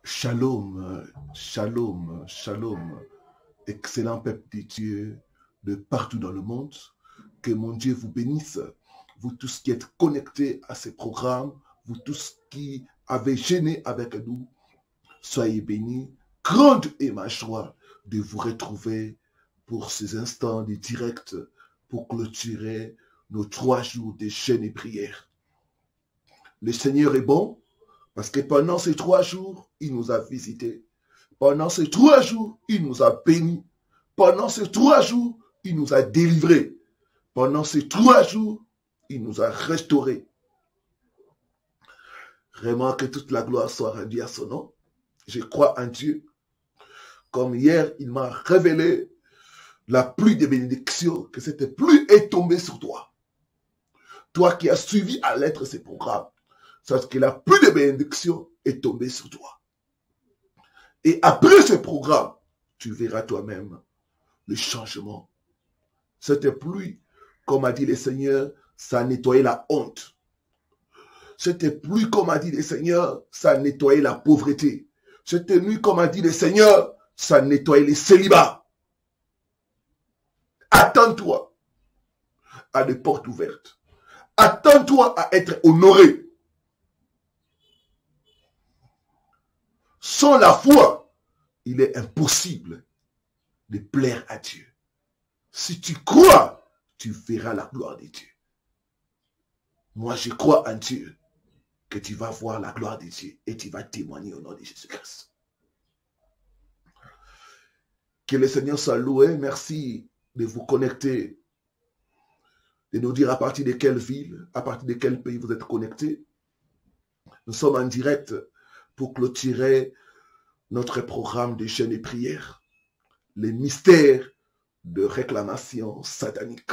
Shalom, shalom, shalom. Excellent peuple de Dieu de partout dans le monde. Que mon Dieu vous bénisse. Vous tous qui êtes connectés à ces programmes, vous tous qui avez gêné avec nous, soyez bénis. Grande est ma joie de vous retrouver pour ces instants de direct pour clôturer nos 3 jours de jeûne et prière. Le Seigneur est bon parce que pendant ces 3 jours, il nous a visités. Pendant ces 3 jours, il nous a bénis. Pendant ces 3 jours, il nous a délivrés. Pendant ces 3 jours, il nous a restaurés. Vraiment que toute la gloire soit rendue à son nom. Je crois en Dieu. Comme hier, il m'a révélé la pluie de bénédictions, que cette pluie est tombée sur toi. Toi qui as suivi à l'être ces programmes, sache que la pluie de bénédictions est tombée sur toi. Et après ce programme, tu verras toi-même le changement. Cette pluie, comme a dit le Seigneur, ça a nettoyé la honte. Cette pluie, comme a dit le Seigneur, ça a nettoyé la pauvreté. Cette nuit, comme a dit le Seigneur, ça a nettoyé les célibats. Attends-toi à des portes ouvertes. Attends-toi à être honoré. Sans la foi, il est impossible de plaire à Dieu. Si tu crois, tu verras la gloire de Dieu. Moi, je crois en Dieu que tu vas voir la gloire de Dieu et tu vas témoigner au nom de Jésus-Christ. Que le Seigneur soit loué. Merci de vous connecter, de nous dire à partir de quelle ville, à partir de quel pays vous êtes connectés. Nous sommes en direct pour clôturer notre programme de jeûne et prière, les mystères de réclamation satanique.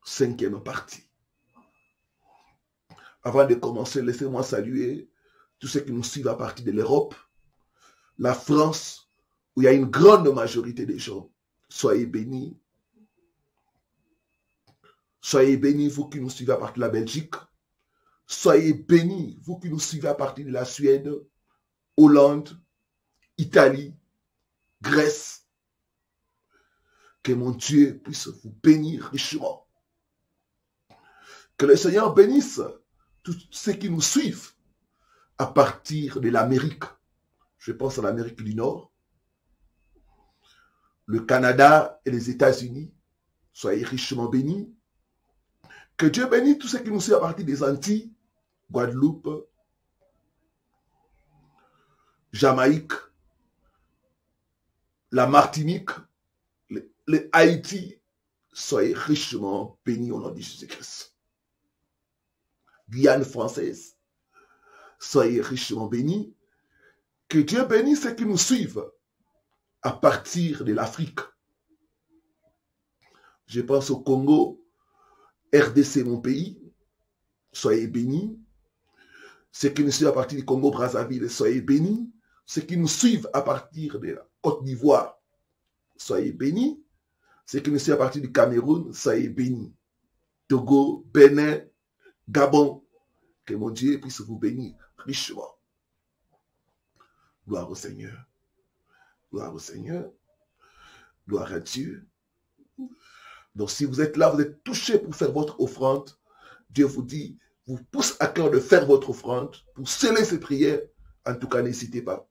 5e partie. Avant de commencer, laissez-moi saluer tous ceux qui nous suivent à partir de l'Europe, la France, où il y a une grande majorité des gens. Soyez bénis. Soyez bénis, vous qui nous suivez à partir de la Belgique. Soyez bénis, vous qui nous suivez à partir de la Suède, Hollande, Italie, Grèce. Que mon Dieu puisse vous bénir richement. Que le Seigneur bénisse tous ceux qui nous suivent à partir de l'Amérique. Je pense à l'Amérique du Nord, le Canada et les États-Unis. Soyez richement bénis. Que Dieu bénisse tous ceux qui nous suivent à partir des Antilles, Guadeloupe, Jamaïque, la Martinique, les Haïti. Soyez richement bénis au nom de Jésus-Christ. Guyane française, soyez richement bénis. Que Dieu bénisse ceux qui nous suivent à partir de l'Afrique. Je pense au Congo, RDC, mon pays. Soyez bénis. Ceux qui nous suivent à partir du Congo-Brazzaville, soyez bénis. Ceux qui nous suivent à partir de la Côte d'Ivoire, soyez bénis. Ceux qui nous suivent à partir du Cameroun, soyez bénis. Togo, Bénin, Gabon, que mon Dieu puisse vous bénir richement. Gloire au Seigneur. Gloire au Seigneur. Gloire à Dieu. Donc si vous êtes là, vous êtes touché pour faire votre offrande, Dieu vous dit, vous pousse à cœur de faire votre offrande pour sceller ces prières. En tout cas, n'hésitez pas.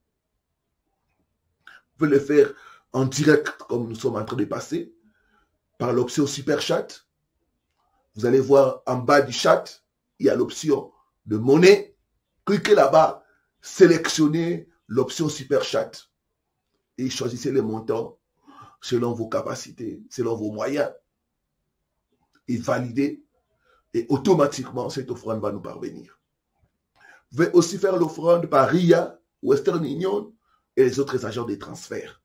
Vous pouvez le faire en direct comme nous sommes en train de passer par l'option Super Chat. Vous allez voir en bas du chat, il y a l'option de monnaie. Cliquez là-bas, sélectionnez l'option Super Chat et choisissez les montants selon vos capacités, selon vos moyens et validez et automatiquement cette offrande va nous parvenir. Vous pouvez aussi faire l'offrande par RIA, Western Union et les autres agents de transfert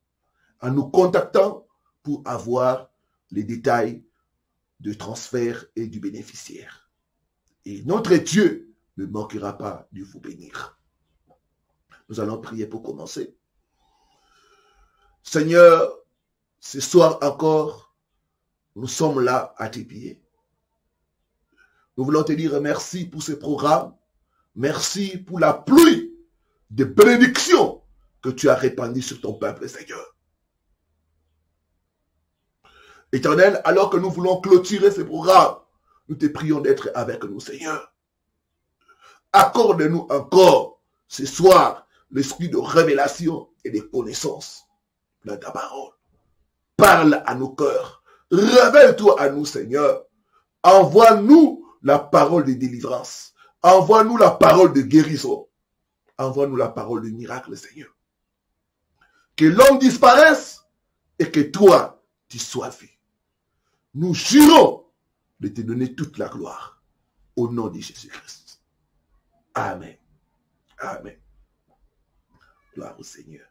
en nous contactant pour avoir les détails du transfert et du bénéficiaire. Et notre Dieu ne manquera pas de vous bénir. Nous allons prier pour commencer. Seigneur, ce soir encore, nous sommes là à tes pieds. Nous voulons te dire merci pour ce programme. Merci pour la pluie de bénédictions que tu as répandue sur ton peuple, Seigneur. Éternel, alors que nous voulons clôturer ce programme, nous te prions d'être avec nous, Seigneur. Accorde-nous encore ce soir l'esprit de révélation et de connaissance dans ta parole. Parle à nos cœurs. Révèle-toi à nous, Seigneur. Envoie-nous la parole de délivrance. Envoie-nous la parole de guérison. Envoie-nous la parole de miracle, Seigneur. Que l'homme disparaisse et que toi, tu sois vu. Nous jurons de te donner toute la gloire au nom de Jésus-Christ. Amen. Amen. Gloire au Seigneur.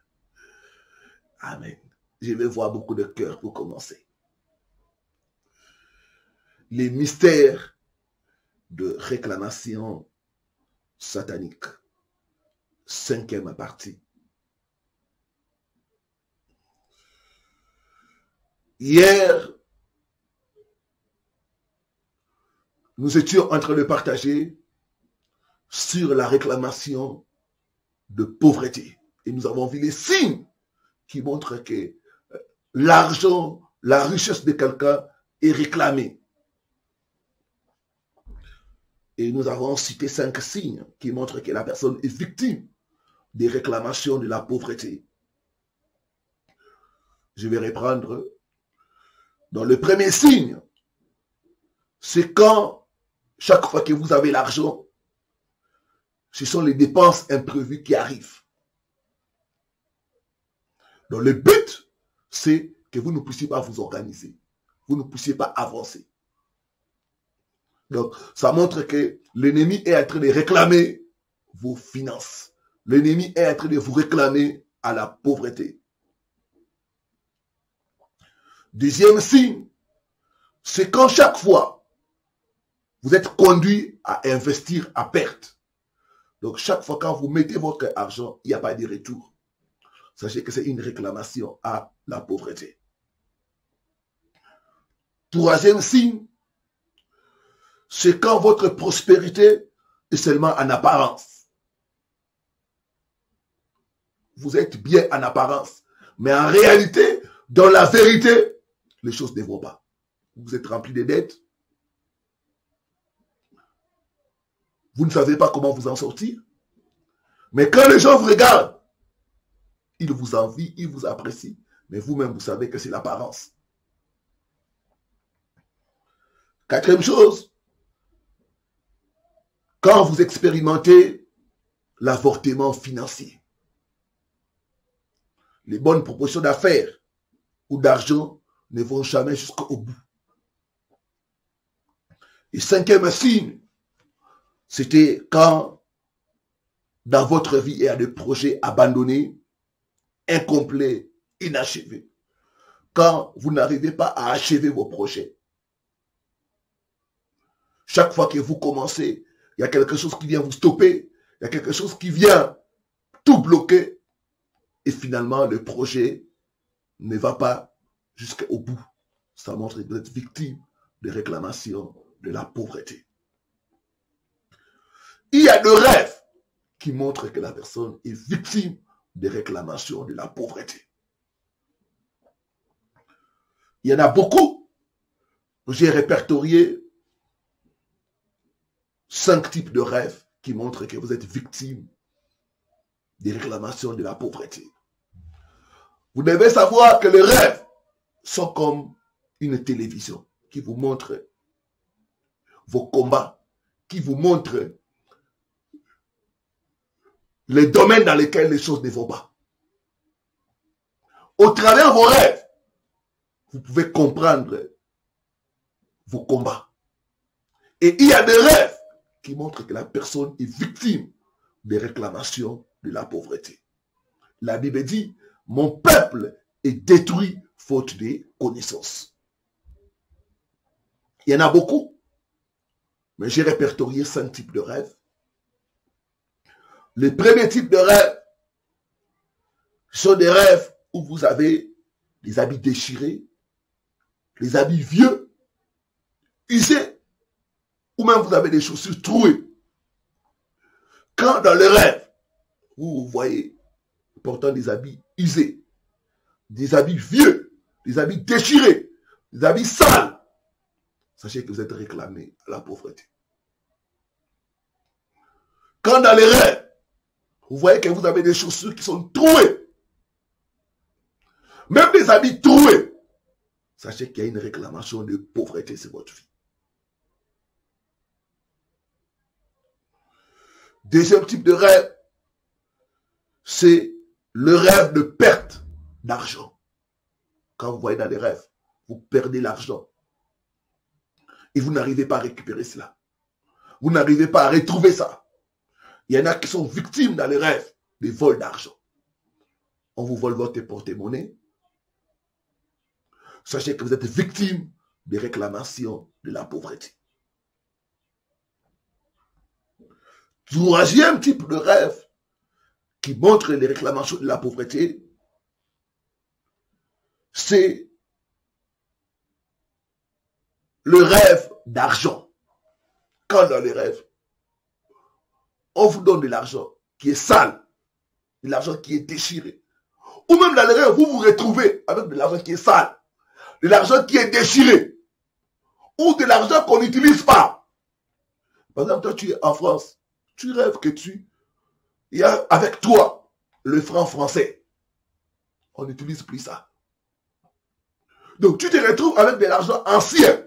Amen. Je vais voir beaucoup de cœurs pour commencer. Les mystères de réclamation satanique. 5e partie. Hier, nous étions en train de partager sur la réclamation de pauvreté. Et nous avons vu les signes qui montrent que l'argent, la richesse de quelqu'un est réclamée. Et nous avons cité 5 signes qui montrent que la personne est victime des réclamations de la pauvreté. Je vais reprendre. Dans le premier signe, c'est quand, chaque fois que vous avez l'argent, ce sont les dépenses imprévues qui arrivent. Donc le but, c'est que vous ne puissiez pas vous organiser. Vous ne puissiez pas avancer. Donc, ça montre que l'ennemi est en train de réclamer vos finances. L'ennemi est en train de vous réclamer à la pauvreté. Deuxième signe, c'est quand chaque fois, vous êtes conduit à investir à perte. Donc, chaque fois quand vous mettez votre argent, il n'y a pas de retour. Sachez que c'est une réclamation à la pauvreté. Troisième signe, c'est quand votre prospérité est seulement en apparence. Vous êtes bien en apparence, mais en réalité, dans la vérité, les choses ne vont pas. Vous êtes rempli de dettes. Vous ne savez pas comment vous en sortir. Mais quand les gens vous regardent, ils vous envient, ils vous apprécient. Mais vous-même, vous savez que c'est l'apparence. Quatrième chose, quand vous expérimentez l'avortement financier, les bonnes propositions d'affaires ou d'argent ne vont jamais jusqu'au bout. Et 5e signe, c'était quand dans votre vie il y a des projets abandonnés, incomplets, inachevés. Quand vous n'arrivez pas à achever vos projets. Chaque fois que vous commencez, il y a quelque chose qui vient vous stopper, il y a quelque chose qui vient tout bloquer. Et finalement, le projet ne va pas jusqu'au bout. Ça montre que vous êtes victime de réclamations de la pauvreté. Il y a des rêves qui montrent que la personne est victime des réclamations de la pauvreté. Il y en a beaucoup. J'ai répertorié 5 types de rêves qui montrent que vous êtes victime des réclamations de la pauvreté. Vous devez savoir que les rêves sont comme une télévision qui vous montre vos combats, qui vous montre les domaines dans lesquels les choses ne vont pas. Au travers de vos rêves, vous pouvez comprendre vos combats. Et il y a des rêves qui montrent que la personne est victime des réclamations de la pauvreté. La Bible dit, mon peuple est détruit faute de connaissances. Il y en a beaucoup, mais j'ai répertorié 5 types de rêves. Le premier type de rêve sont des rêves où vous avez les habits déchirés, les habits vieux, usés, ou même vous avez des chaussures trouées. Quand dans le rêve, vous voyez portant des habits usés, des habits vieux, des habits déchirés, des habits sales, sachez que vous êtes réclamé à la pauvreté. Quand dans les rêves, vous voyez que vous avez des chaussures qui sont trouées, même des habits troués, sachez qu'il y a une réclamation de pauvreté sur votre vie. Deuxième type de rêve, c'est le rêve de perte d'argent. Quand vous voyez dans les rêves, vous perdez l'argent et vous n'arrivez pas à récupérer cela. Vous n'arrivez pas à retrouver ça. Il y en a qui sont victimes dans les rêves des vols d'argent. On vous vole votre porte-monnaie. Sachez que vous êtes victime des réclamations de la pauvreté. Troisième type de rêve qui montre les réclamations de la pauvreté, c'est le rêve d'argent. Quand dans les rêves, on vous donne de l'argent qui est sale, de l'argent qui est déchiré. Ou même dans les rêves, vous vous retrouvez avec de l'argent qui est sale, de l'argent qui est déchiré, ou de l'argent qu'on n'utilise pas. Par exemple, toi tu es en France, tu rêves que il y a avec toi le franc français. On n'utilise plus ça. Donc tu te retrouves avec de l'argent ancien.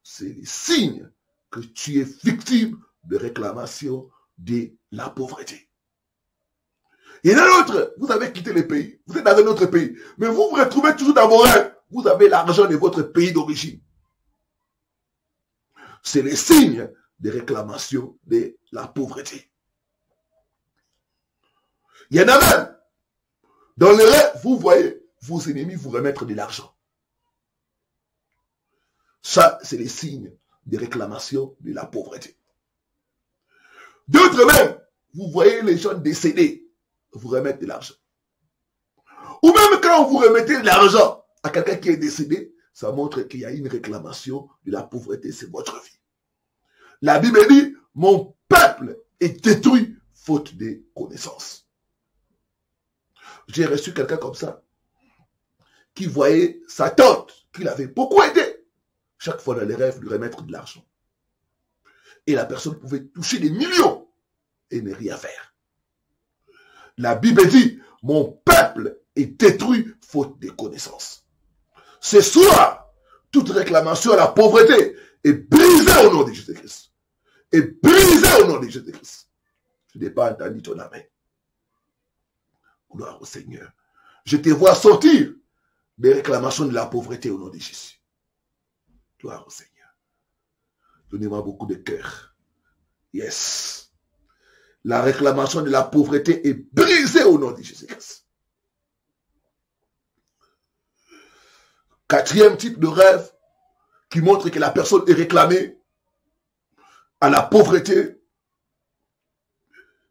C'est le signe que tu es victime de réclamation de la pauvreté. Il y en a d'autres, vous avez quitté le pays, vous êtes dans un autre pays, mais vous vous retrouvez toujours dans vos rêves. Vous avez l'argent de votre pays d'origine. C'est le signe de réclamation de la pauvreté. Il y en a même, dans le rêve, vous voyez vos ennemis vous remettre de l'argent. Ça, c'est les signes de réclamation de la pauvreté. D'autres même, vous voyez les gens décédés vous remettre de l'argent. Ou même quand vous remettez de l'argent à quelqu'un qui est décédé, ça montre qu'il y a une réclamation de la pauvreté sur votre vie. La Bible dit, mon peuple est détruit faute de connaissances. J'ai reçu quelqu'un comme ça, qui voyait sa tante, qui l'avait beaucoup aidé, chaque fois dans les rêves, lui remettre de l'argent. Et la personne pouvait toucher des millions et ne rien faire. La Bible dit, mon peuple est détruit faute de connaissances. Ce soir, toute réclamation à la pauvreté est brisée au nom de Jésus-Christ. Est brisée au nom de Jésus-Christ. Je n'ai pas entendu ton amen. Gloire au Seigneur. Je te vois sortir des réclamations de la pauvreté au nom de Jésus. Gloire au Seigneur. Donnez-moi beaucoup de cœur. Yes. La réclamation de la pauvreté est brisée au nom de Jésus-Christ. Quatrième type de rêve qui montre que la personne est réclamée à la pauvreté,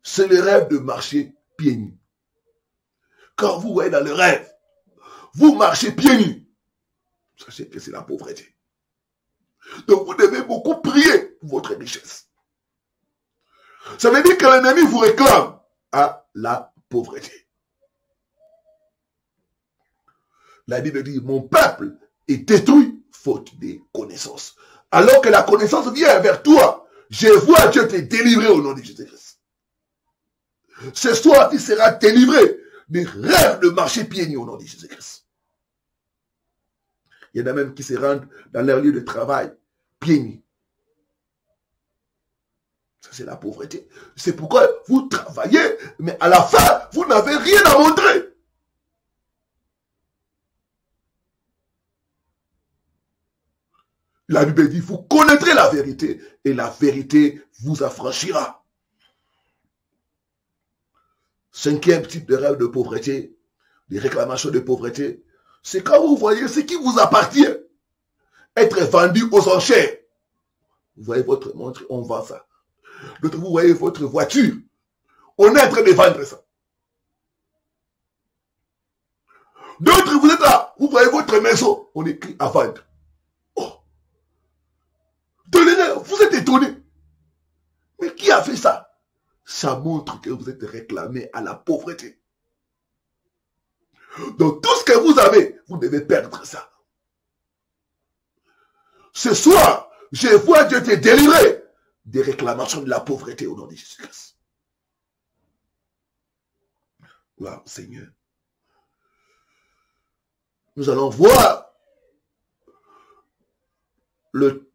c'est le rêve de marcher pieds nus. Quand vous voyez dans le rêve, vous marchez pieds nus, sachez que c'est la pauvreté. Donc vous devez beaucoup prier pour votre richesse. Ça veut dire que l'ennemi vous réclame à la pauvreté. La Bible dit, mon peuple est détruit faute de connaissances. Alors que la connaissance vient vers toi, je vois Dieu te délivrer au nom de Jésus-Christ. Ce soir, tu seras délivré des rêves de marcher pieds nus au nom de Jésus-Christ. Il y en a même qui se rendent dans leur lieu de travail pieds nus. Ça, c'est la pauvreté. C'est pourquoi vous travaillez, mais à la fin, vous n'avez rien à montrer. La Bible dit, vous connaîtrez la vérité et la vérité vous affranchira. Cinquième type de rêve de pauvreté, des réclamations de pauvreté, c'est quand vous voyez ce qui vous appartient être vendu aux enchères. Vous voyez votre montre, on vend ça. D'autres, vous voyez votre voiture, on est en train de vendre ça. D'autres, vous êtes là, vous voyez votre maison, on écrit à vendre. Oh, vous êtes étonné. Mais qui a fait ça? ça montre que vous êtes réclamé à la pauvreté. Donc tout ce que vous avez, vous devez perdre ça. Ce soir, je vois Dieu te délivrer des réclamations de la pauvreté au nom de Jésus-Christ. Gloire au Seigneur. Nous allons voir le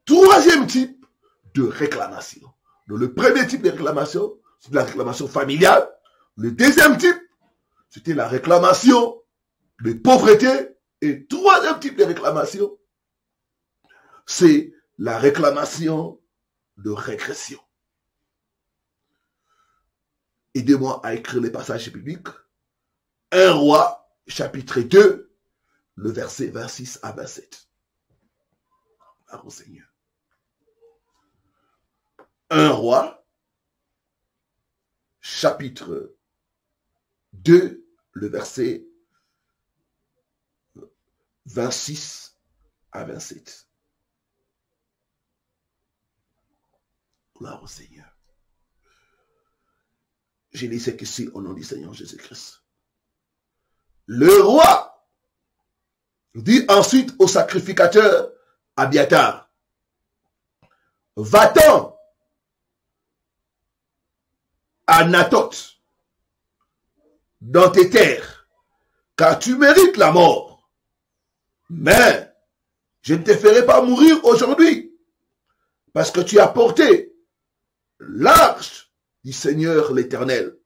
troisième type de réclamation. Donc, le premier type de réclamation, c'est la réclamation familiale. Le deuxième type, c'était la réclamation de pauvreté. Et le troisième type de réclamation, c'est la réclamation de régression. Aidez-moi à écrire les passages bibliques. 1 Roi, chapitre 2, le verset 26 à 27. Gloire au Seigneur. 1 Roi, chapitre 2, le verset 26 à 27. Gloire au Seigneur. Je lis ce qu'ici au nom du Seigneur Jésus-Christ. Le roi dit ensuite au sacrificateur Abiatar, va-t'en à Nathoth dans tes terres, car tu mérites la mort. Mais je ne te ferai pas mourir aujourd'hui, parce que tu as porté l'arche du Seigneur l'Éternel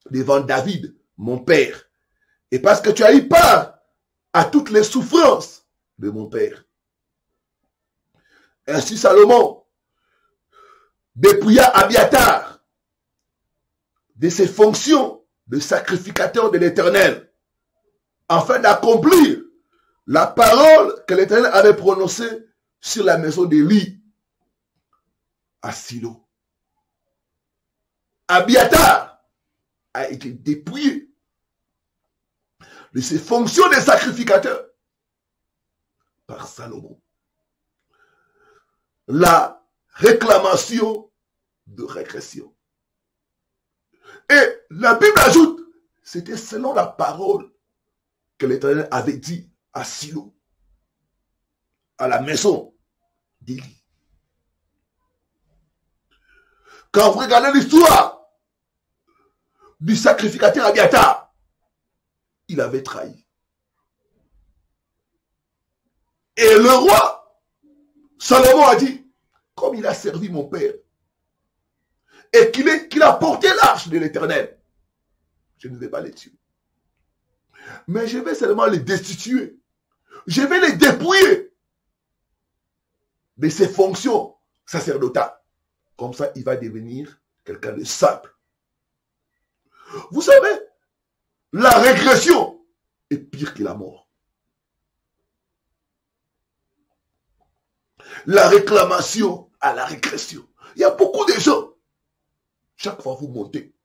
devant David, mon père, et parce que tu as eu part à toutes les souffrances de mon père. Ainsi Salomon dépouilla Abiatar de ses fonctions de sacrificateur de l'Éternel, afin d'accomplir la parole que l'Éternel avait prononcée sur la maison d'Élie à Silo. Abiatar a été dépouillé de ses fonctions de sacrificateur par Salomon. La réclamation de régression. Et la Bible ajoute, c'était selon la parole que l'Éternel avait dit à Silo, à la maison d'Élie. Quand vous regardez l'histoire du sacrificateur Abiatar, il avait trahi. Et le roi, Salomon a dit, comme il a servi mon père, et qu'il a porté l'arche de l'Éternel, je ne vais pas les tuer. Mais je vais seulement les destituer. Je vais les dépouiller de ses fonctions sacerdotales. Comme ça, il va devenir quelqu'un de simple. Vous savez, la régression est pire que la mort. La réclamation à la régression. Il y a beaucoup de gens. Chaque fois que vous montez,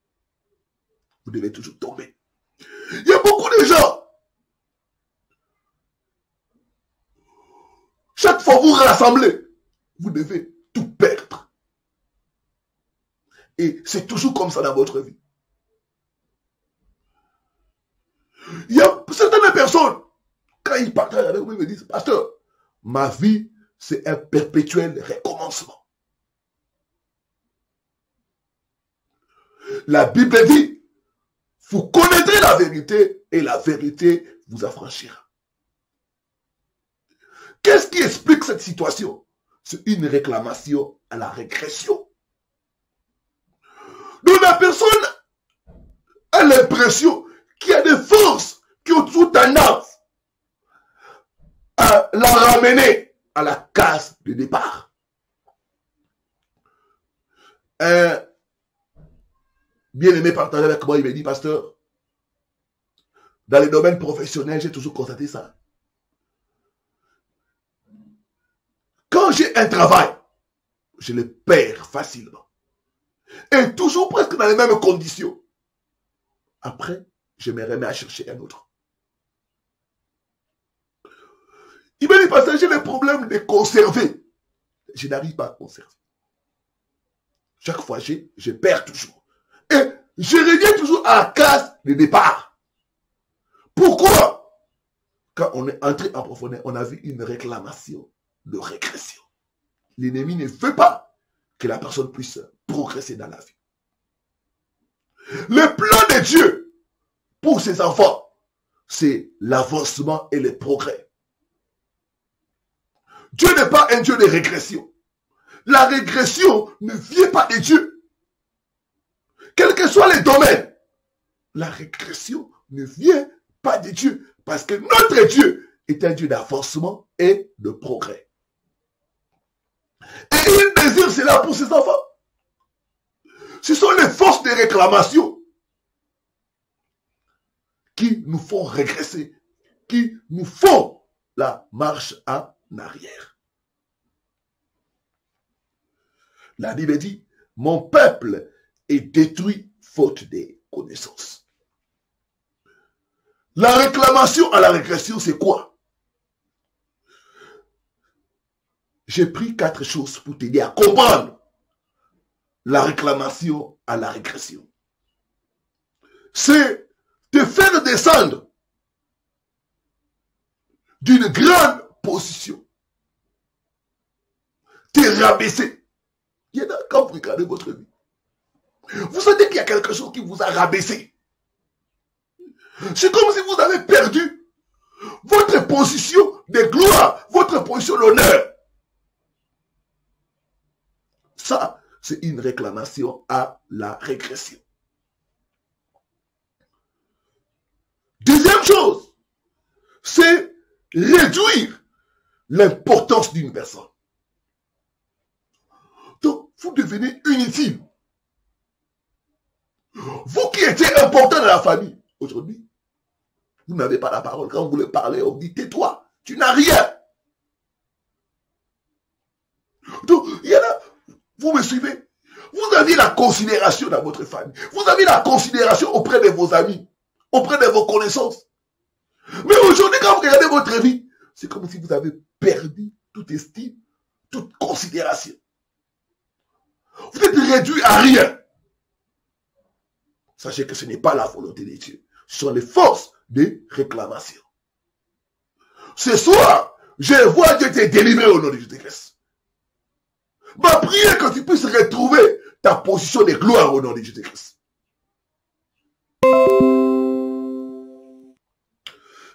vous devez toujours tomber. Il y a beaucoup de gens. Chaque fois que vous rassemblez, vous devez tout perdre. Et c'est toujours comme ça dans votre vie. Il y a certaines personnes, quand ils partagent avec vous, ils me disent, pasteur, ma vie, c'est un perpétuel recommencement. La Bible dit, vous connaîtrez la vérité et la vérité vous affranchira. Qu'est-ce qui explique cette situation? C'est une réclamation à la régression. Donc la personne a l'impression qu'il y a des forces qui ont toujours tendance à la ramener à la case de départ. Un bien-aimé partageait avec moi, il me dit, pasteur, dans les domaines professionnels, j'ai toujours constaté ça. Quand j'ai un travail, je le perds facilement. Et toujours presque dans les mêmes conditions. Après, je me remets à chercher un autre. Il me dit, pasteur, j'ai le problème de conserver. Je n'arrive pas à conserver. chaque fois, je perds toujours. Et je reviens toujours à la case de départ. Pourquoi? Quand on est entré en profondeur, on a vu une réclamation de régression. L'ennemi ne veut pas que la personne puisse progresser dans la vie. Le plan de Dieu pour ses enfants, c'est l'avancement et le progrès. Dieu n'est pas un Dieu de régression. La régression ne vient pas de Dieu. Quels que soient les domaines, la régression ne vient pas de Dieu. Parce que notre Dieu est un Dieu d'avancement et de progrès. Et il désire cela pour ses enfants. Ce sont les forces de réclamation qui nous font régresser, qui nous font la marche en arrière. La Bible dit, mon peuple est détruit faute de connaissances. La réclamation à la régression, c'est quoi? J'ai pris 4 choses pour t'aider à comprendre la réclamation à la régression. C'est te faire descendre d'une grande position. Te rabaisser. Quand vous regardez votre vie, vous sentez qu'il y a quelque chose qui vous a rabaissé. C'est comme si vous avez perdu votre position de gloire, votre position d'honneur. Ça, c'est une réclamation à la régression. Deuxième chose, c'est réduire l'importance d'une personne. Donc, vous devenez inutile. Vous qui étiez important dans la famille, aujourd'hui, vous n'avez pas la parole. Quand vous voulez parler, on dit tais-toi, tu n'as rien. Donc, il y en a, vous me suivez? Vous avez la considération dans votre famille. Vous avez la considération auprès de vos amis, auprès de vos connaissances. Mais aujourd'hui, quand vous regardez votre vie, c'est comme si vous avez perdu toute estime, toute considération. Vous êtes réduit à rien. Sachez que ce n'est pas la volonté de Dieu. Ce sont les forces de réclamation. Ce soir, je vois Dieu te délivrer au nom de Jésus-Christ. Ma prière que tu puisses retrouver ta position de gloire au nom de Jésus-Christ.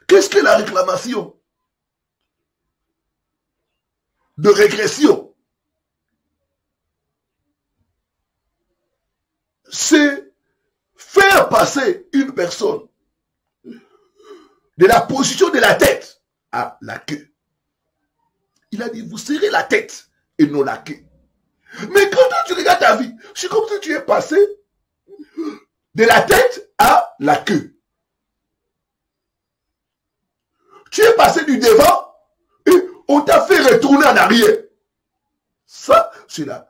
Qu'est-ce que la réclamation de régression? C'est faire passer une personne de la position de la tête à la queue. Il a dit, vous serrez la tête et non la queue. Mais quand tu regardes ta vie, c'est comme si tu es passé de la tête à la queue. Tu es passé du devant et on t'a fait retourner en arrière. Ça, c'est la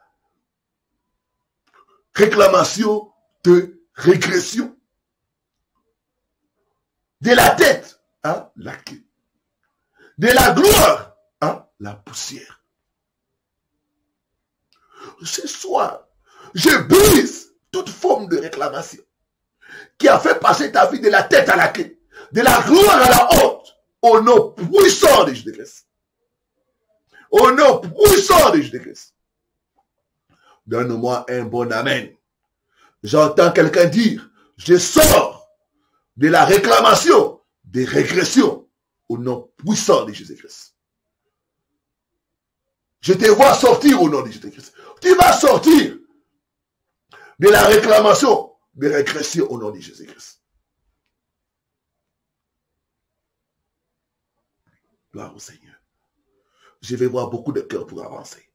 réclamation de régression. De la tête à la queue. De la gloire à la poussière. Ce soir, je brise toute forme de réclamation qui a fait passer ta vie de la tête à la queue, de la gloire à la honte, au nom puissant de Jésus-Christ. Au nom puissant de Jésus-Christ. Donne-moi un bon amen. J'entends quelqu'un dire, je sors de la réclamation, des régressions, au nom puissant de Jésus-Christ. Je te vois sortir au nom de Jésus-Christ. Tu vas sortir de la réclamation, des régressions au nom de Jésus-Christ. Gloire au Seigneur. Je vais voir beaucoup de cœurs pour avancer.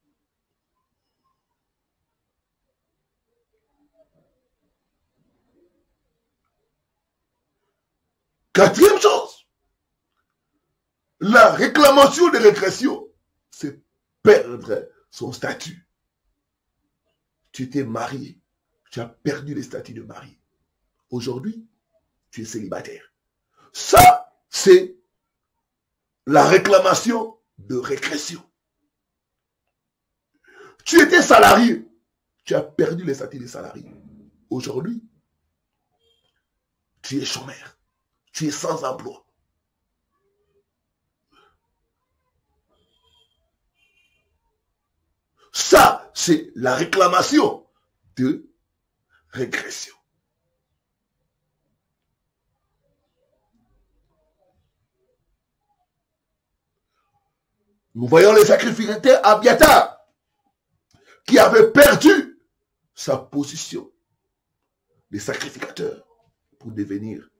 Quatrième chose, la réclamation de régression, c'est perdre son statut. Tu t'es marié, tu as perdu le statut de mari. Aujourd'hui, tu es célibataire. Ça, c'est la réclamation de régression. Tu étais salarié, Tu as perdu les statuts des salariés. Aujourd'hui, tu es chômeur. Tu es sans emploi. Ça, c'est la réclamation de régression. Nous voyons les sacrificateurs Abiatar qui avait perdu sa position de sacrificateur pour devenir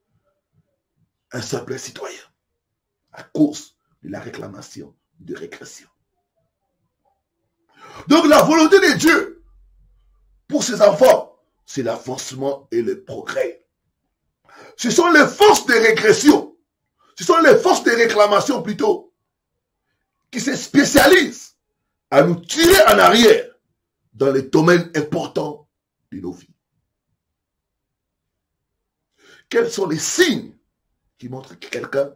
un simple citoyen à cause de la réclamation de régression. Donc la volonté de Dieu pour ses enfants, c'est l'avancement et le progrès. Ce sont les forces de régression, ce sont les forces de réclamation plutôt, qui se spécialisent à nous tirer en arrière dans les domaines importants de nos vies. Quels sont les signes qui montrent que quelqu'un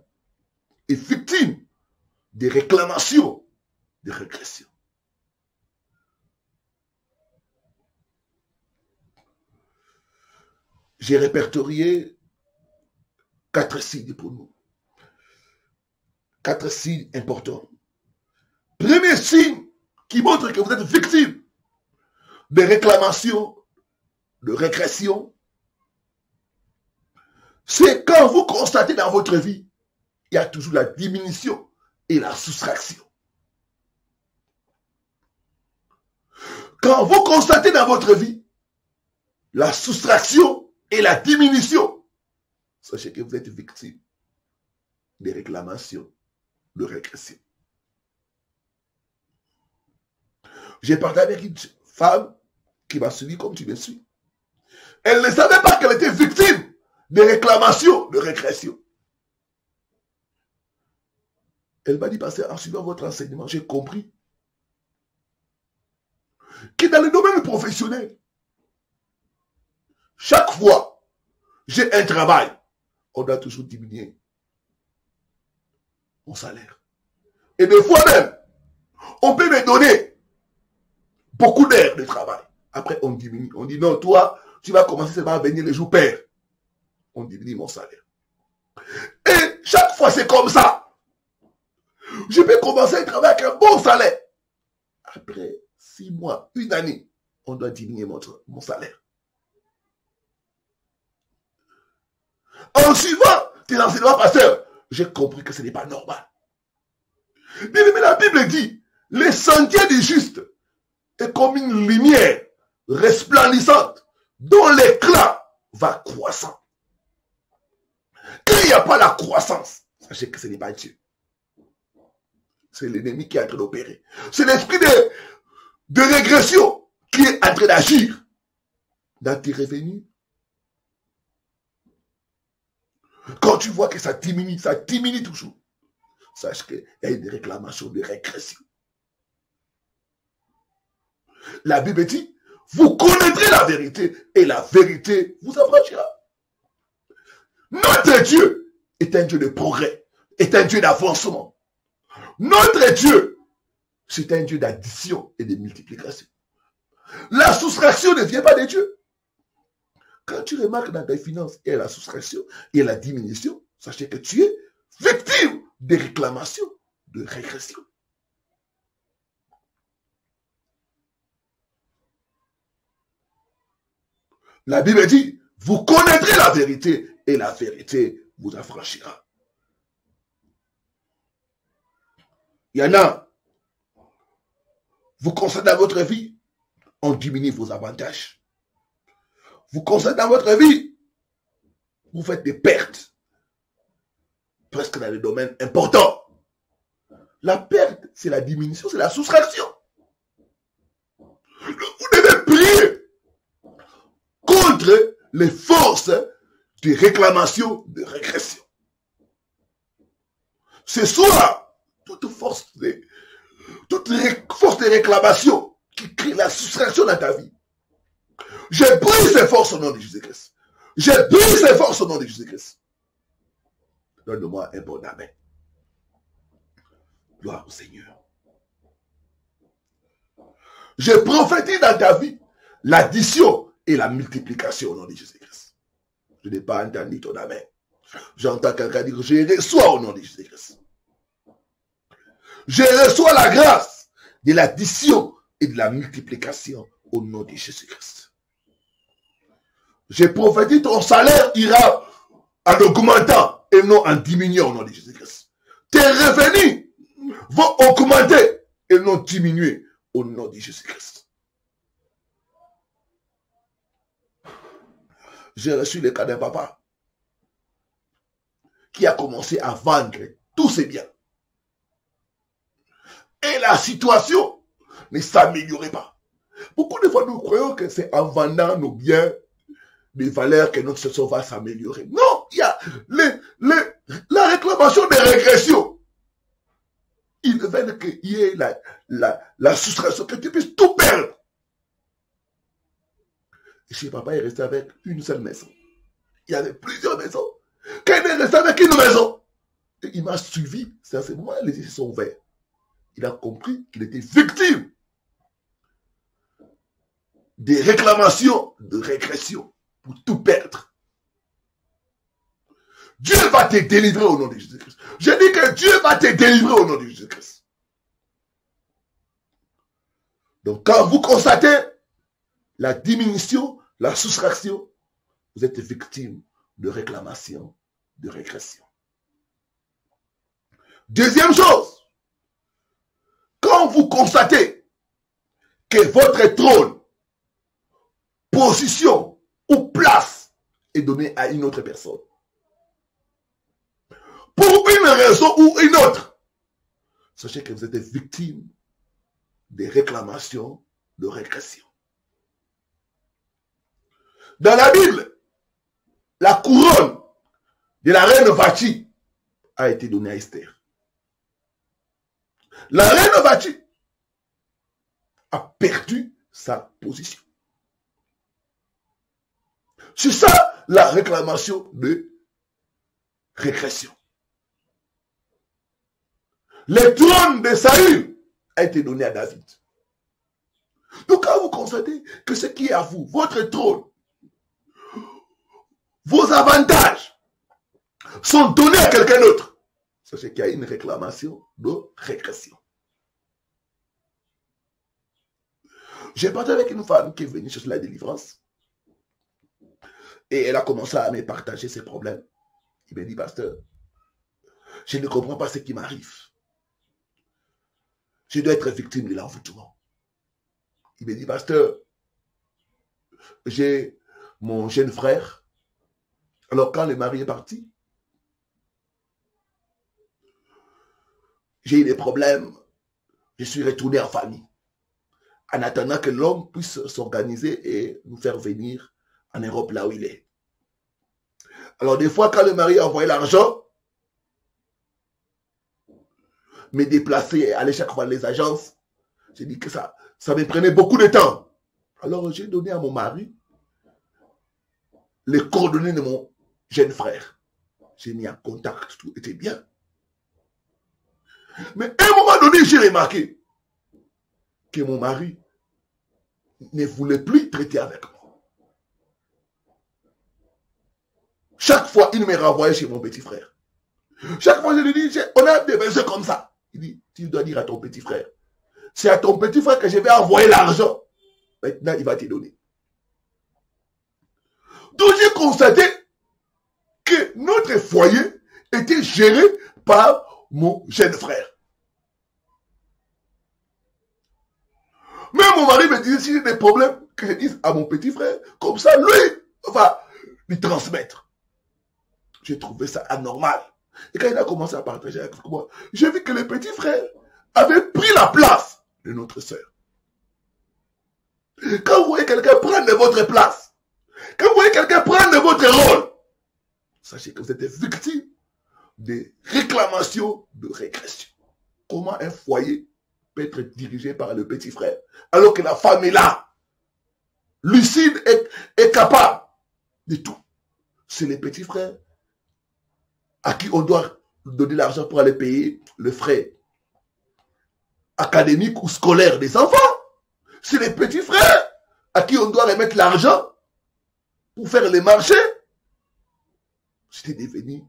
est victime des réclamations de régression? J'ai répertorié 4 signes pour nous. 4 signes importants. Premier signe qui montre que vous êtes victime de réclamations de régression, c'est quand vous constatez dans votre vie, il y a toujours la diminution et la soustraction. Quand vous constatez dans votre vie la soustraction et la diminution, sachez que vous êtes victime des réclamations de régression. J'ai parlé avec une femme qui m'a suivi comme tu me suis. Elle ne savait pas qu'elle était victime des réclamations de régression. Elle m'a dit, parce qu'en suivant votre enseignement, j'ai compris que dans le domaine professionnel, chaque fois j'ai un travail, on doit toujours diminuer mon salaire. Et des fois même, on peut me donner beaucoup d'heures de travail. Après, on diminue. On dit, non, toi, tu vas commencer seulement à venir les jours pairs. On diminue mon salaire. Et chaque fois, c'est comme ça. Je peux commencer à travailler avec un bon salaire. Après 6 mois, 1 année, on doit diminuer mon salaire. En suivant tes enseignements, pasteur, j'ai compris que ce n'est pas normal. Mais la Bible dit, les sentiers du juste est comme une lumière resplendissante dont l'éclat va croissant. Quand il n'y a pas la croissance, sachez que ce n'est pas Dieu. C'est l'ennemi qui est en train d'opérer. C'est l'esprit de régression qui est en train d'agir dans tes revenus. Quand tu vois que ça diminue toujours, sache qu'il y a une réclamation de régression. La Bible dit, vous connaîtrez la vérité et la vérité vous affranchira. Notre Dieu est un Dieu de progrès, est un Dieu d'avancement. Notre Dieu, c'est un Dieu d'addition et de multiplication. La soustraction ne vient pas de Dieu. Quand tu remarques dans tes finances, il y a la soustraction, il y a la diminution, sachez que tu es victime des réclamations de régression. La Bible dit, vous connaîtrez la vérité et la vérité vous affranchira. Il y en a, vous constatez dans votre vie, on diminue vos avantages. Vous constatez dans votre vie, vous faites des pertes, presque dans les domaines importants. La perte, c'est la diminution, c'est la soustraction. Vous devez prier contre les forces de réclamation, de régression. Ce soit toute force de réclamation qui crée la soustraction dans ta vie. Je brise ces forces au nom de Jésus-Christ. Je brise ces forces au nom de Jésus-Christ. Donne-moi un bon amen. Gloire au Seigneur. Je prophétise dans ta vie l'addition et la multiplication au nom de Jésus-Christ. Je n'ai pas entendu ton amen. J'entends quelqu'un dire, je reçois au nom de Jésus-Christ. Je reçois la grâce de l'addition et de la multiplication au nom de Jésus-Christ. Je prophétise, ton salaire ira en augmentant et non en diminuant au nom de Jésus-Christ. Tes revenus vont augmenter et non diminuer au nom de Jésus-Christ. J'ai reçu le cas d'un papa qui a commencé à vendre tous ses biens. Et la situation ne s'améliorait pas. Beaucoup de fois, nous croyons que c'est en vendant nos biens, des valeurs, que notre situation va s'améliorer. Non, il y a la réclamation des régressions. Ils veulent qu'il y ait la soustraction, que tu puisses tout perdre. Et chez papa, il est resté avec une seule maison. Il y avait plusieurs maisons. Quand il est resté avec une maison, et il m'a suivi. C'est à ce moment où les yeux sont ouverts. Il a compris qu'il était victime des réclamations de régression pour tout perdre. Dieu va te délivrer au nom de Jésus-Christ. Je dis que Dieu va te délivrer au nom de Jésus-Christ. Donc quand vous constatez la diminution, la soustraction, vous êtes victime de réclamation, de régression. Deuxième chose, quand vous constatez que votre trône, position ou place est donnée à une autre personne, pour une raison ou une autre, sachez que vous êtes victime des réclamations de régression. Dans la Bible, la couronne de la reine Vashti a été donnée à Esther. La reine Vashti a perdu sa position. C'est ça la réclamation de régression. Le trône de Saül a été donné à David. Donc quand vous constatez que ce qui est à vous, votre trône, vos avantages sont donnés à quelqu'un d'autre, sachez qu'il y a une réclamation de régression. J'ai parlé avec une femme qui est venue chercher la délivrance et elle a commencé à me partager ses problèmes. Il m'a dit, pasteur, je ne comprends pas ce qui m'arrive. Je dois être victime de l'envoûtement. Il m'a dit, pasteur, j'ai mon jeune frère. Alors quand le mari est parti, j'ai eu des problèmes. Je suis retourné en famille. En attendant que l'homme puisse s'organiser et nous faire venir en Europe là où il est. Alors des fois, quand le mari a envoyé l'argent, me déplacer et aller chaque fois dans les agences, j'ai dit que ça me prenait beaucoup de temps. Alors j'ai donné à mon mari les coordonnées de mon jeune frère. J'ai mis en contact, tout était bien. Mais à un moment donné, j'ai remarqué que mon mari ne voulait plus traiter avec moi. Chaque fois, il me renvoyait chez mon petit frère. Chaque fois, je lui dis, on a des besoins comme ça. Il dit, tu dois dire à ton petit frère. C'est à ton petit frère que je vais envoyer l'argent. Maintenant, il va te donner. Donc, j'ai constaté que notre foyer était géré par mon jeune frère. Mais mon mari me disait, si j'ai des problèmes, que je dise à mon petit frère, comme ça, lui va lui transmettre. J'ai trouvé ça anormal. Et quand il a commencé à partager avec moi, j'ai vu que le petit frère avait pris la place de notre sœur. Quand vous voyez quelqu'un prendre votre place, quand vous voyez quelqu'un prendre votre rôle, sachez que vous êtes victime des réclamations de régression. Comment un foyer peut être dirigé par le petit frère, alors que la femme est là, lucide et capable de tout. C'est le petit frère à qui on doit donner l'argent pour aller payer le frais académique ou scolaire des enfants. C'est les petits frères à qui on doit remettre l'argent pour faire les marchés, c'était devenu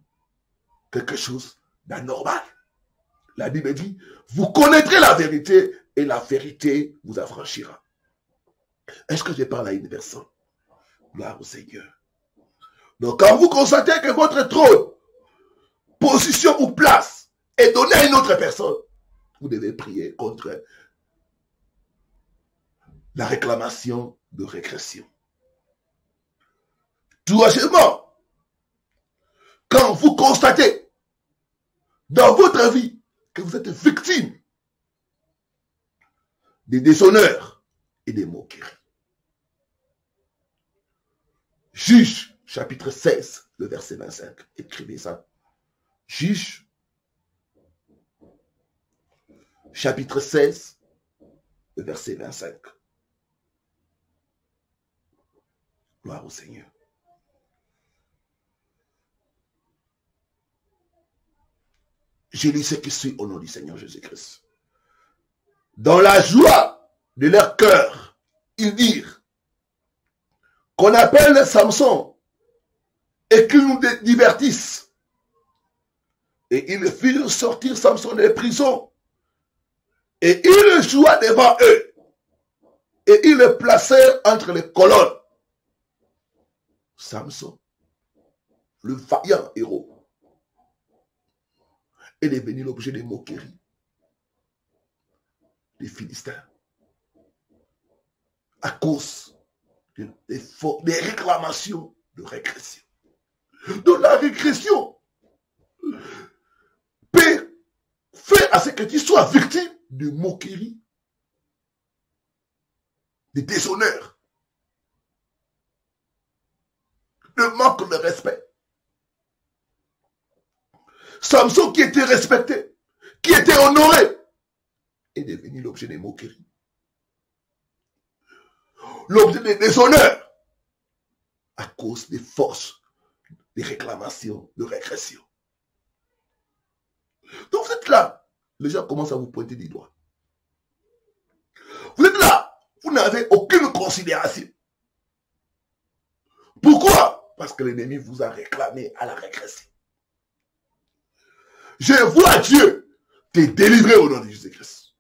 quelque chose d'anormal. La Bible dit, vous connaîtrez la vérité et la vérité vous affranchira. Est-ce que je parle à une personne? Gloire au Seigneur. Donc quand vous constatez que votre trône, position ou place est donnée à une autre personne, vous devez prier contre la réclamation de régression. Troisièmement, quand vous constatez dans votre vie que vous êtes victime des déshonneurs et des moqueries. Juge, chapitre 16, le verset 25. Écrivez ça. Juge, chapitre 16, le verset 25. Gloire au Seigneur. Je lis ce qui suit au nom du Seigneur Jésus-Christ. Dans la joie de leur cœur, ils dirent qu'on appelle Samson et qu'il nous divertisse. Et ils firent sortir Samson de la prison. Et il joua devant eux. Et ils le placèrent entre les colonnes. Samson, le vaillant héros, est devenu l'objet des moqueries des Philistins à cause des réclamations de régression. Donc la régression peut faire à ce que tu sois victime de moqueries, de déshonneur, de manque de respect. Samson qui était respecté, qui était honoré, est devenu l'objet des moqueries. L'objet des déshonneurs à cause des forces, des réclamations, de régression. Donc vous êtes là, les gens commencent à vous pointer du doigt. Vous êtes là, vous n'avez aucune considération. Pourquoi? Parce que l'ennemi vous a réclamé à la régression. Je vois Dieu te délivrer au nom de Jésus-Christ.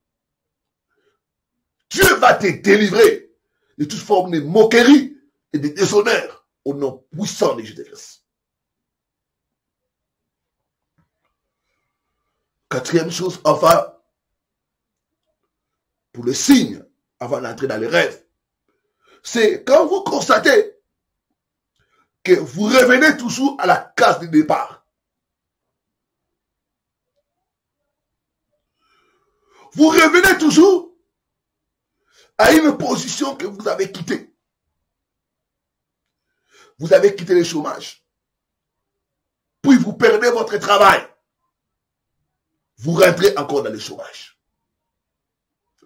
Dieu va te délivrer de toute forme de moquerie et de déshonneur au nom puissant de Jésus-Christ. Quatrième chose, enfin, pour le signe, avant d'entrer dans les rêves, c'est quand vous constatez que vous revenez toujours à la case de départ. Vous revenez toujours à une position que vous avez quittée. Vous avez quitté le chômage. Puis vous perdez votre travail. Vous rentrez encore dans le chômage.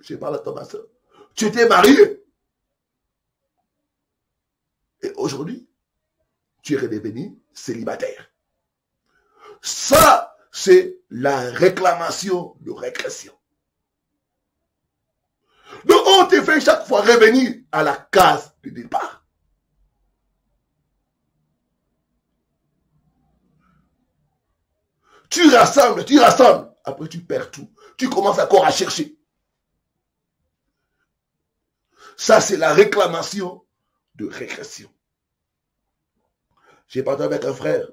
Je parle à ton soeur. Tu étais marié. Et aujourd'hui, tu es redevenu célibataire. Ça, c'est la réclamation de régression. Donc, on te fait chaque fois revenir à la case de départ. Tu rassembles, après tu perds tout. Tu commences encore à chercher. Ça, c'est la réclamation de régression. J'ai parlé avec un frère.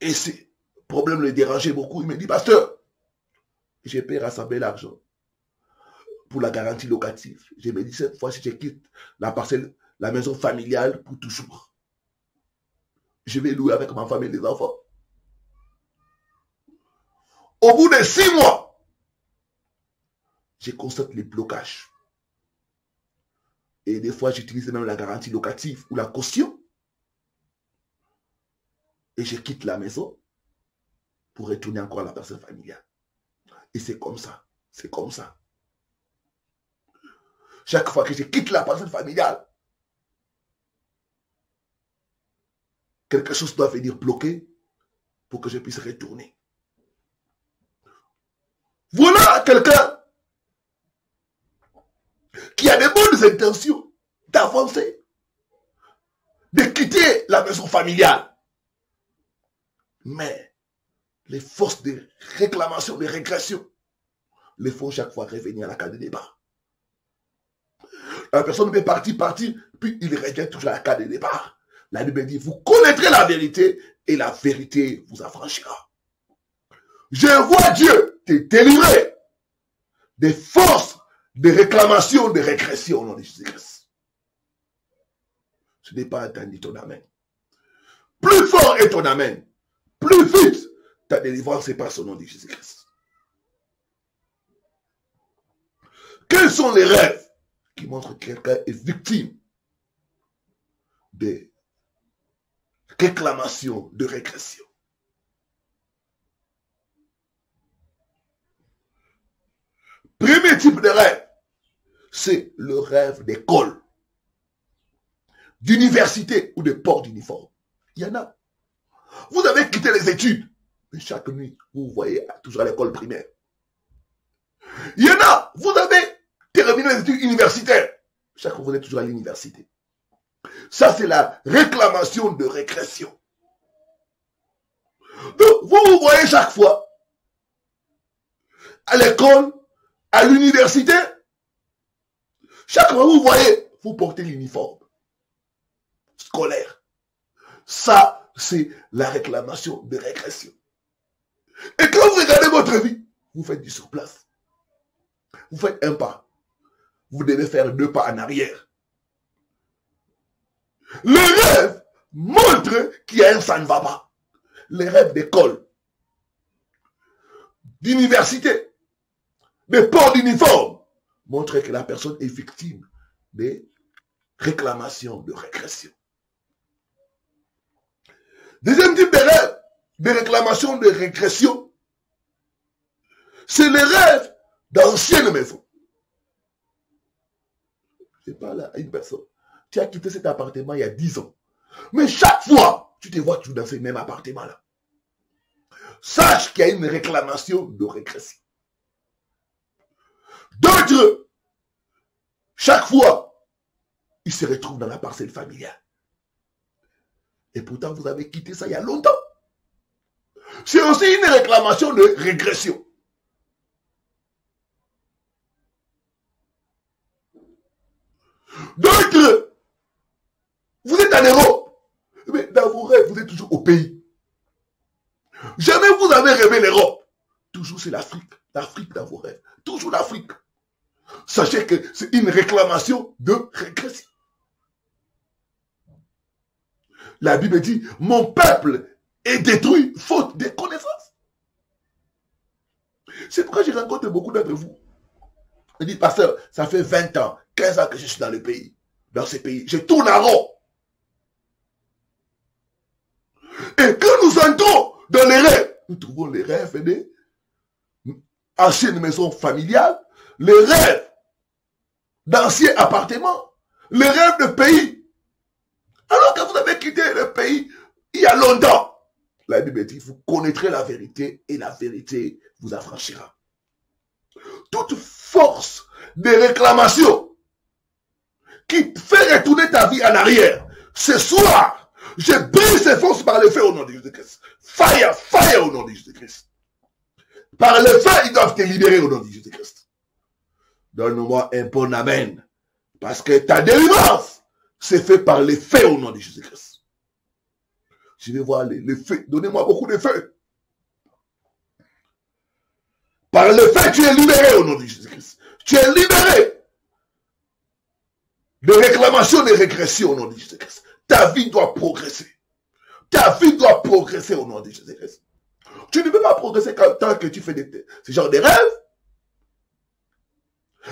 Et ce problème le dérangeait beaucoup. Il me dit, pasteur, j'ai pu rassembler l'argent pour la garantie locative. Je me dis, cette fois, si je quitte la parcelle, la maison familiale pour toujours, je vais louer avec ma famille et les enfants. Au bout de 6 mois, je constate les blocages. Et des fois, j'utilise même la garantie locative ou la caution. Et je quitte la maison pour retourner encore à la personne familiale. Et c'est comme ça. C'est comme ça. Chaque fois que je quitte la personne familiale, quelque chose doit venir bloquer pour que je puisse retourner. Voilà quelqu'un qui a de bonnes intentions d'avancer, de quitter la maison familiale. Mais les forces de réclamation, de régression, les font chaque fois revenir à la case de départ. La personne peut partir, puis il revient toujours à la case de départ. La Bible dit, vous connaîtrez la vérité et la vérité vous affranchira. Je vois Dieu te délivrer des forces de réclamation, de régression au nom de Jésus-Christ. Ce n'est pas entendu ton amen. Plus fort est ton amen. Plus vite ta délivrance est par son nom de Jésus-Christ. Quels sont les rêves qui montrent que quelqu'un est victime de réclamation, de régression? Premier type de rêve, c'est le rêve d'école, d'université ou de port d'uniforme. Il y en a. Vous avez quitté les études, mais chaque nuit, vous voyez toujours à l'école primaire. Il y en a, vous avez terminé les études universitaires. Chaque fois, vous êtes toujours à l'université. Ça, c'est la réclamation de régression. Donc, vous voyez chaque fois, à l'école, à l'université, chaque fois, vous voyez, vous portez l'uniforme scolaire. Ça, c'est la réclamation de régression. Et quand vous regardez votre vie, vous faites du surplace. Vous faites un pas. Vous devez faire 2 pas en arrière. Le rêve montre qu'il y a un ça ne va pas. Les rêves d'école, d'université, de port d'uniforme montrent que la personne est victime des réclamations de régression. Deuxième type de rêve de réclamation de régression, c'est le rêve d'ancienne maison. Je parle à une personne. Tu as quitté cet appartement il y a 10 ans. Mais chaque fois, tu te vois toujours dans ce même appartement-là. Sache qu'il y a une réclamation de régression. D'autres, chaque fois, ils se retrouvent dans la parcelle familiale. Et pourtant, vous avez quitté ça il y a longtemps. C'est aussi une réclamation de régression. D'autres, vous êtes en Europe, mais dans vos rêves, vous êtes toujours au pays. Jamais vous avez rêvé l'Europe. Toujours c'est l'Afrique. L'Afrique dans vos rêves. Toujours l'Afrique. Sachez que c'est une réclamation de régression. La Bible dit, mon peuple est détruit faute de connaissances. C'est pourquoi je rencontre beaucoup d'entre vous. Je dis, pasteur, ça fait 20 ans, 15 ans que je suis dans le pays. Dans ce pays, je tourne en rond. Et quand nous entrons dans les rêves, nous trouvons les rêves des anciennes maisons familiales, les rêves d'anciens appartements, les rêves de pays. Alors que vous avez quitté le pays il y a longtemps, la Bible dit, vous connaîtrez la vérité et la vérité vous affranchira. Toute force de réclamation qui fait retourner ta vie en arrière, ce soir, je brise ces forces par le feu au nom de Jésus-Christ. Fire, fire au nom de Jésus-Christ. Par le feu, ils doivent te libérer au nom de Jésus-Christ. Donne-moi un bon amen. Parce que ta délivrance, c'est fait par les faits au nom de Jésus-Christ. Je vais voir les faits. Donnez-moi beaucoup de faits. Par le fait, tu es libéré au nom de Jésus-Christ. Tu es libéré de réclamation, de régression au nom de Jésus-Christ. Ta vie doit progresser. Ta vie doit progresser au nom de Jésus-Christ. Tu ne peux pas progresser tant que tu fais ce genre de rêves.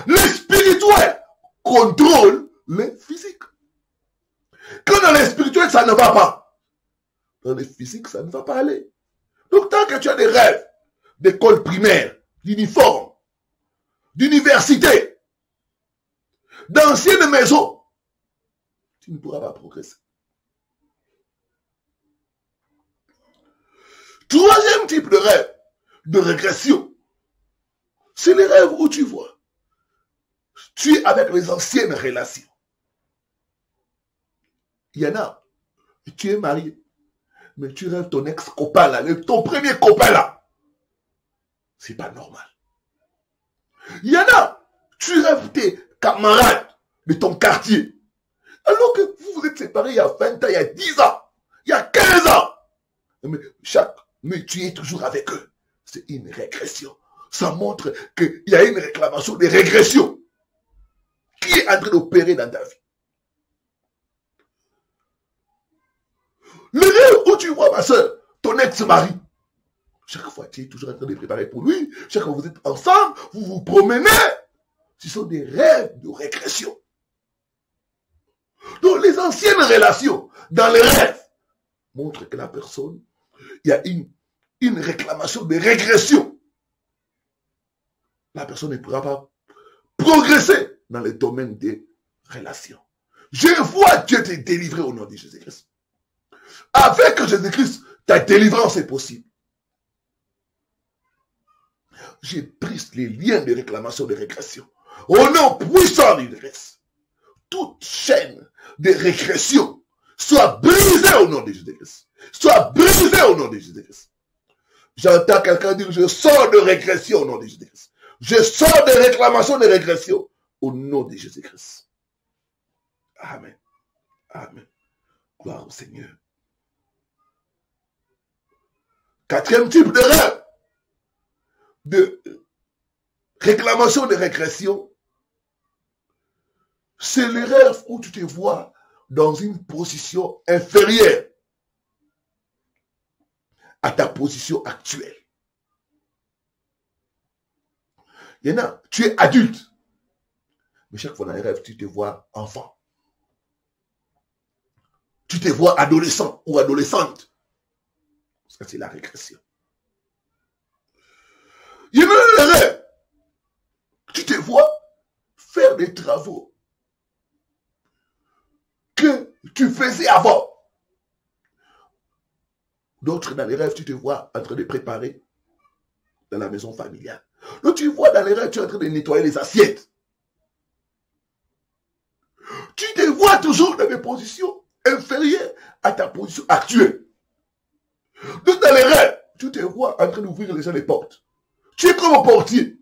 Le spirituel contrôle le physique. Quand dans le spirituel, ça ne va pas. Dans le physique, ça ne va pas aller. Donc, tant que tu as des rêves d'école primaire, d'uniforme, d'université, d'anciennes maisons, tu ne pourras pas progresser. Troisième type de rêve, de régression, c'est les rêves où tu vois Tu es avec les anciennes relations. Il y en a, tu es marié, mais tu rêves ton ex-copain là, ton premier copain là. C'est pas normal. Il y en a, tu rêves tes camarades de ton quartier. Alors que vous vous êtes séparés il y a 20 ans, il y a 10 ans, il y a 15 ans. Mais tu es toujours avec eux. C'est une régression. Ça montre qu'il y a une réclamation de régression qui est en train d'opérer dans ta vie. Le rêve où tu vois ma soeur, ton ex-mari, chaque fois tu es toujours en train de préparer pour lui, chaque fois vous êtes ensemble, vous vous promenez, ce sont des rêves de régression. Donc les anciennes relations dans les rêves montrent que la personne, il y a une réclamation de régression. La personne ne pourra pas progresser dans le domaine des relations. Je vois Dieu te délivrer au nom de Jésus-Christ. Avec Jésus-Christ, ta délivrance est possible. J'ai brisé les liens de réclamation de régression. Au nom puissant de Jésus-Christ. Toute chaîne de régression soit brisée au nom de Jésus-Christ. Soit brisée au nom de Jésus-Christ. J'entends quelqu'un dire, je sors de régression au nom de Jésus-Christ. Je sors de réclamation de régression au nom de Jésus-Christ. Amen. Amen. Gloire au Seigneur. Quatrième type de rêve de réclamation de régression, c'est le rêve où tu te vois dans une position inférieure à ta position actuelle. Il y en a, tu es adulte, mais chaque fois dans les rêves, tu te vois enfant. Tu te vois adolescent ou adolescente. Ça, c'est la régression. Il y en a dans les rêves, tu te vois faire des travaux que tu faisais avant. D'autres, dans les rêves, tu te vois en train de préparer dans la maison familiale. Donc, tu vois dans les rêves, tu es en train de nettoyer les assiettes. Tu te vois toujours dans des positions inférieures à ta position actuelle. Donc, dans les rêves, tu te vois en train d'ouvrir les portes. Tu es comme un portier.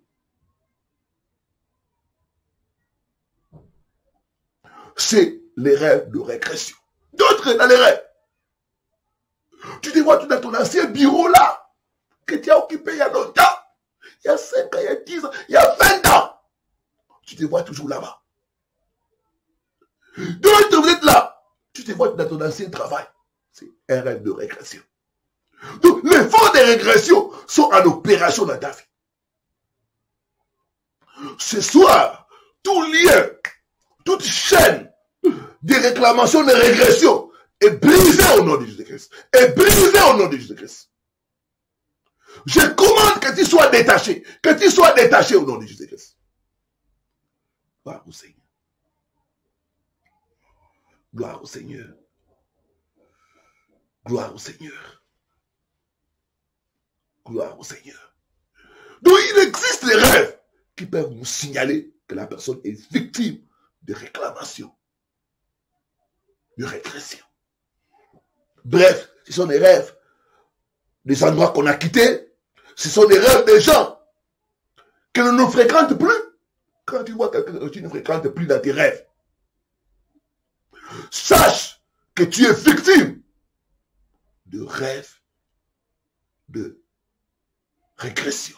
C'est les rêves de régression. D'autres, dans les rêves, tu te vois dans ton ancien bureau là, que tu as occupé il y a longtemps, il y a 5 ans, il y a 10 ans, il y a 20 ans. Tu te vois toujours là-bas. D'autres, vous êtes là, tu te vois dans ton ancien travail. C'est un rêve de régression. Donc, les forces de régression sont en opération dans ta vie. Ce soir, tout lien, toute chaîne de réclamation de régression est brisée au nom de Jésus-Christ. Est brisée au nom de Jésus-Christ. Je commande que tu sois détaché. Que tu sois détaché au nom de Jésus-Christ. Gloire au Seigneur. Gloire au Seigneur. Gloire au Seigneur. Gloire au Seigneur. Donc il existe des rêves qui peuvent nous signaler que la personne est victime de réclamation, de régression. Bref, ce sont des rêves des endroits qu'on a quittés. Ce sont des rêves des gens que l'on ne fréquente plus. Quand tu vois quelqu'un que tu ne fréquentes plus dans tes rêves, sache que tu es victime de rêves de régression.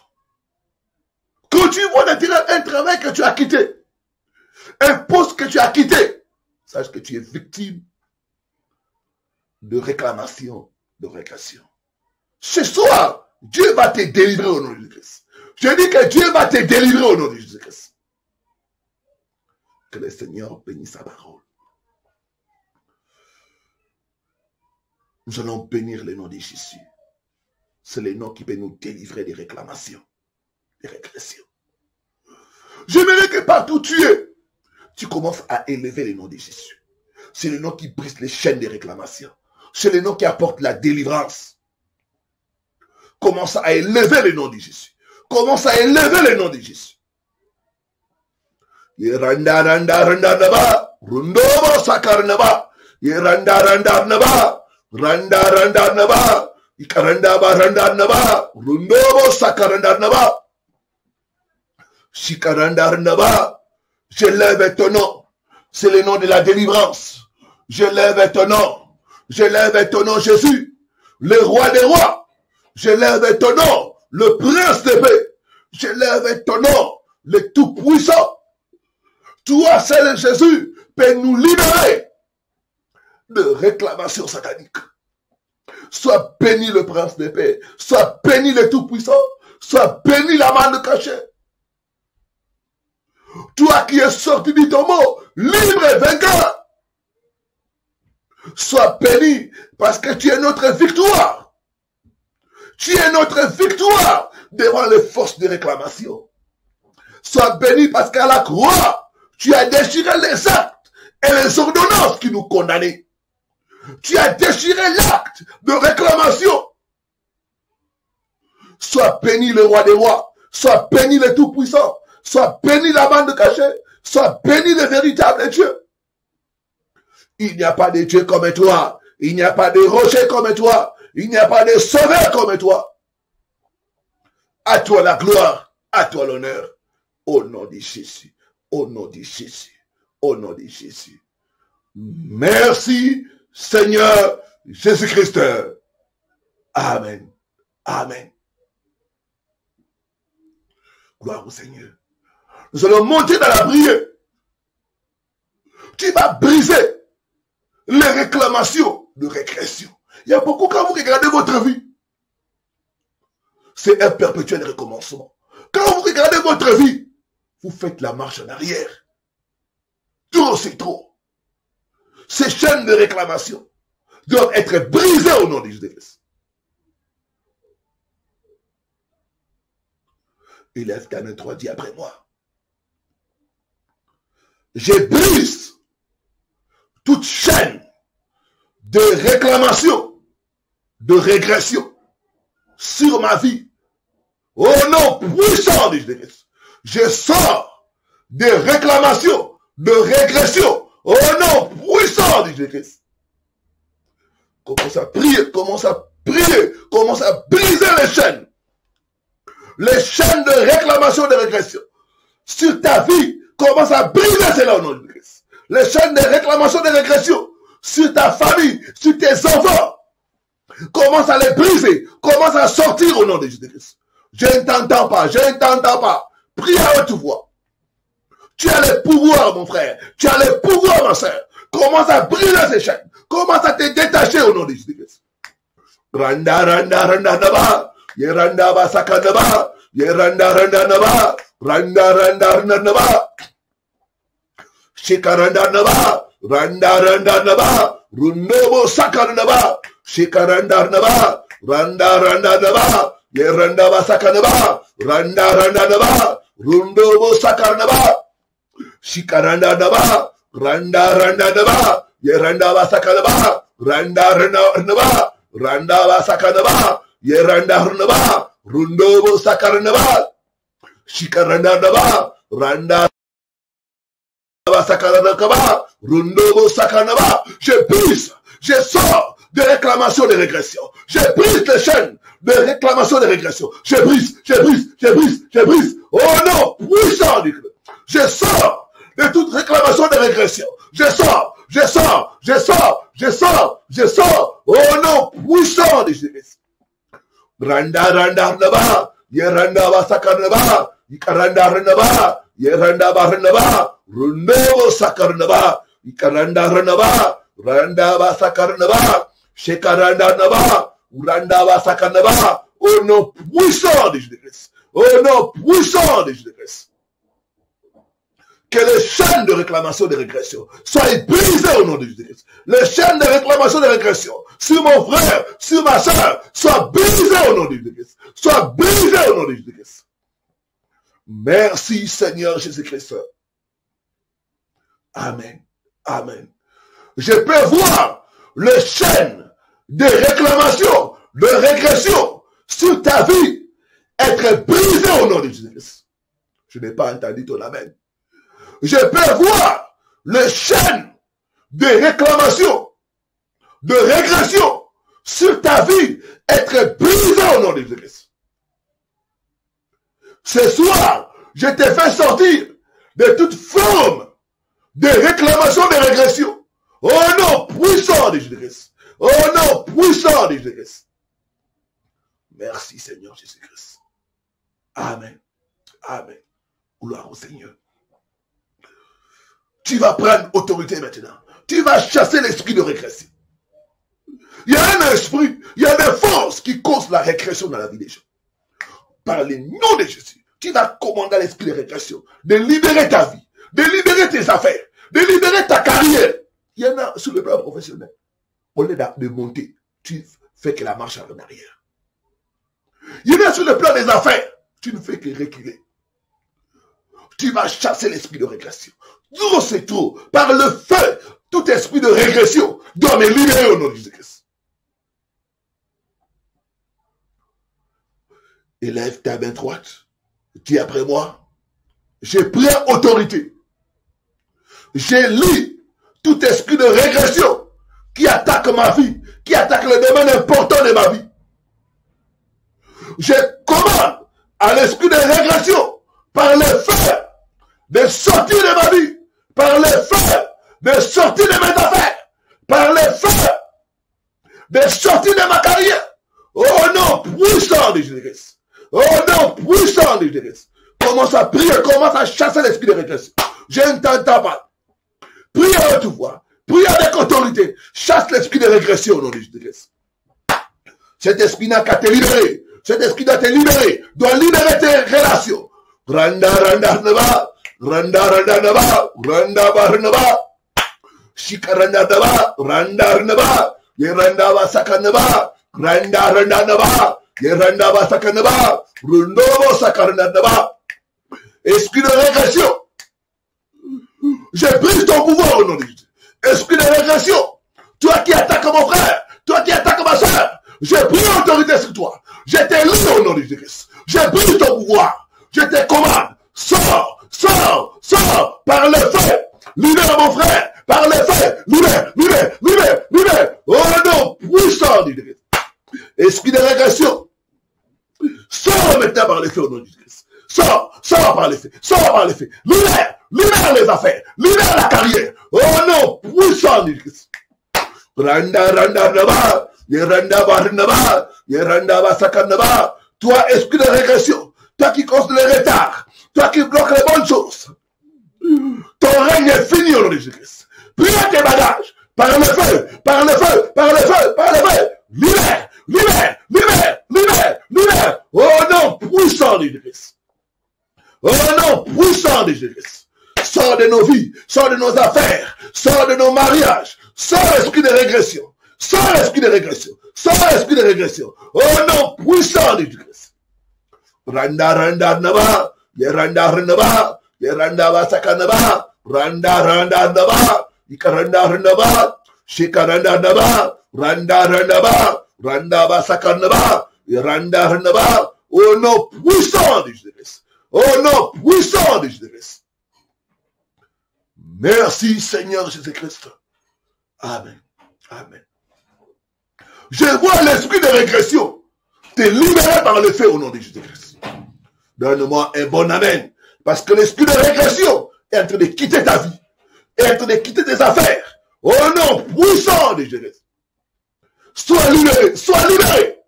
Quand tu vois dans tes rêves un travail que tu as quitté, un poste que tu as quitté, sache que tu es victime de réclamation, de régression. Ce soir, Dieu va te délivrer au nom de Jésus-Christ. Je dis que Dieu va te délivrer au nom de Jésus-Christ. Que le Seigneur bénisse sa parole. Nous allons bénir le nom de Jésus. C'est le nom qui peut nous délivrer des réclamations, des régressions. J'aimerais que partout où tu es, tu commences à élever le nom de Jésus. C'est le nom qui brise les chaînes des réclamations. C'est le nom qui apporte la délivrance. Commence à élever le nom de Jésus. Commence à élever le nom de Jésus. Yeranda randa randa naba. Rundobo sakarnaba. Yeranda randa naba. Randa randa naba. Ikaranda baranda naba. Rundobo sakaranda naba. Shikaranda naba. Je lève ton nom. C'est le nom de la délivrance. Je lève ton nom. Je lève ton nom, Jésus. Le roi des rois. Je lève ton nom. Le prince de paix. Je lève ton nom. Le tout-puissant. Toi, seul Jésus, peut nous libérer de réclamations sataniques. Sois béni le prince de paix. Sois béni le tout-puissant. Sois béni la main de cachet. Toi qui es sorti du tombeau, libre et vainqueur. Sois béni parce que tu es notre victoire. Tu es notre victoire devant les forces de réclamation. Sois béni parce qu'à la croix, tu as déchiré les actes et les ordonnances qui nous condamnaient. Tu as déchiré l'acte de réclamation. Sois béni le roi des rois. Sois béni le tout-puissant. Sois béni la bande cachée. Sois béni le véritable Dieu. Il n'y a pas de Dieu comme toi. Il n'y a pas de rocher comme toi. Il n'y a pas de sauveur comme toi. À toi la gloire. À toi l'honneur. Au nom de Jésus. Au nom de Jésus. Au nom de Jésus. Merci Seigneur Jésus-Christ. Amen. Amen. Gloire au Seigneur. Nous allons monter dans la prière. Tu vas briser les réclamations de régression. Il y a beaucoup, quand vous regardez votre vie, c'est un perpétuel recommencement. Quand vous regardez votre vie, vous faites la marche en arrière. Trop, c'est trop. Ces chaînes de réclamation doivent être brisées au nom de Jésus-Christ. Élève Canin 3 dit après moi. Je brise toute chaîne de réclamation, de régression sur ma vie. Au nom puissant de Jésus-Christ. Je sors des réclamations, de régression. Au nom puissant de Jésus-Christ. Commence à prier, commence à prier, commence à briser les chaînes. Les chaînes de réclamation, de régression. Sur ta vie, commence à briser cela au nom de Jésus. Les chaînes de réclamation, de régression. Sur ta famille, sur tes enfants. Commence à les briser. Commence à sortir au nom de Jésus. Je ne t'entends pas, je ne t'entends pas. Prie à haute voix. Tu as le pouvoir, mon frère. Tu as le pouvoir, ma soeur. Commence à briser ces chaînes. Commence à te détacher au nom de Jésus. Randa, randa, randa, naba. Yeranda, basaka, naba. Yeranda, randa, naba. Randa, randa, randa, naba. Shikaranda, naba. Randa, randa, naba. Rundobo, saka, naba. Shikaranda, naba. Randa, randa, naba. Yeranda, basaka, naba. Randa, randa, naba. Rundobo, saka, naba. Shikaranda naba, randa randa naba, yeranda basaka naba, randa randa naba, randa basaka naba, yeranda naba, rundobo sakar naba, shikaranda naba, randa basaka naba, rundobo sakar naba. Je brise, je sors de réclamation de régression. Je brise les chaînes de réclamation de régression. Je brise, je brise, je brise, je brise. Oh non, puissant du Christ. Je sors de toute réclamation de régression. Je sors, je sors, je sors, je sors, je sors. Oh non, puissant de Jésus. Randa randa naba, yeranda basakar naba, ikaranda naba, yeranda naba, rundo sakar naba, ikaranda naba, randa basakar naba, shekaranda naba, randa basakar naba. Oh non, puissant de Jésus. Oh non, puissant de Jésus. Que les chaînes de réclamation de régression soient brisées au nom de Jésus. Les chaînes de réclamation de régression sur mon frère, sur ma soeur, soient brisées au nom de Jésus. Soient brisées au nom de Jésus. Merci Seigneur Jésus-Christ. Amen. Amen. Je peux voir les chaînes de réclamation, de régression sur ta vie être brisées au nom de Jésus. Je n'ai pas entendu ton amen. Je peux voir le chaîne de réclamation, de régression sur ta vie être brisé au nom de Jésus. Ce soir, je t'ai fait sortir de toute forme de réclamation, de régression. Au nom puissant de Jésus-Christ. Au nom puissant de Jésus-Christ. Merci Seigneur Jésus-Christ. Amen. Amen. Gloire au Seigneur. Tu vas prendre autorité maintenant. Tu vas chasser l'esprit de régression. Il y a un esprit, il y a des forces qui causent la régression dans la vie des gens. Par le nom de Jésus, tu vas commander à l'esprit de régression de libérer ta vie, de libérer tes affaires, de libérer ta carrière. Il y en a sur le plan professionnel. Au lieu de monter, tu fais que la marche en arrière. Il y en a sur le plan des affaires, tu ne fais que reculer. Tu vas chasser l'esprit de régression. Trop c'est trop. Par le feu, tout esprit de régression doit me libérer au nom de Jésus-Christ. Élève ta main droite. Dis après moi. J'ai pris autorité. J'ai lu tout esprit de régression qui attaque ma vie, qui attaque le domaine important de ma vie. Je commande à l'esprit de régression par le feu de sortir de ma vie, par le feu de sortir de mes affaires, par le feu de sortir de ma carrière. Au nom puissant de Jésus-Christ. Au nom puissant de Jésus-Christ. Commence à prier, commence à chasser l'esprit de régression. Je ne t'entends pas. Prie à haute voix. Prie avec autorité. Chasse l'esprit de régression au nom de Jésus-Christ. Cet esprit n'a qu'à te libérer. Cet esprit doit te libérer. Doit libérer tes relations. Randa, randa, naba. Randa, randa, naba. Randa, barnaba. Shika, randa, naba. Randa, naba. Yeranda, basakanaba. Randa, randa, naba. Yeranda, basakanaba. Rundo, sakanaba. Esprit de régression. Je brise ton pouvoir au nom de Jésus. Esprit de régression. Toi qui attaques mon frère. Toi qui attaques ma soeur. Je brise l'autorité sur toi. Je t'ai lié au nom de Jésus. Je brise ton pouvoir. Je te commande. Sors, sors, sors par le feu. Libère mon frère. Par le feu. Libère, libère, libère, libère. Au nom puissant de Jésus. Esprit de régression. Sors maintenant par le feu au nom de Jésus. Sors, sors par les faits, sors par les faits. Libère, libère les affaires, libère la carrière. Au nom puissant de Christ. Randa, randa, naba, yeranda, barnaba, yeranda, basakanaba. Toi, esprit de régression, toi qui cause le retard, toi qui bloque les bonnes choses. Ton règne est fini au nom de Jésus-Christ. Prie tes bagages, par le feu, par le feu, par le feu, par le feu. Libère, libère, libère, libère, libère. Au nom puissant de Jésus-Christ. Au nom puissant de Jésus. Sors de nos vies, sors de nos affaires, sors de nos mariages, sors l'esprit de régression, sors l'esprit de régression, sors l'esprit de régression. Au nom puissant de Jésus. Randa randa naba, yeranda randa, yeranda basakanaba, randa randa naba, ikaranda randa, shikaranda naba, randa randa, randa basakanaba, yeranda randa. Au nom puissant de Jésus. Au nom puissant de Jésus-Christ. Merci Seigneur Jésus-Christ. Amen. Amen. Je vois l'esprit de régression te libérer par le feu au nom de Jésus-Christ. Donne-moi un bon amen. Parce que l'esprit de régression est en train de quitter ta vie. Est en train de quitter tes affaires. Au nom puissant de Jésus-Christ. Sois libéré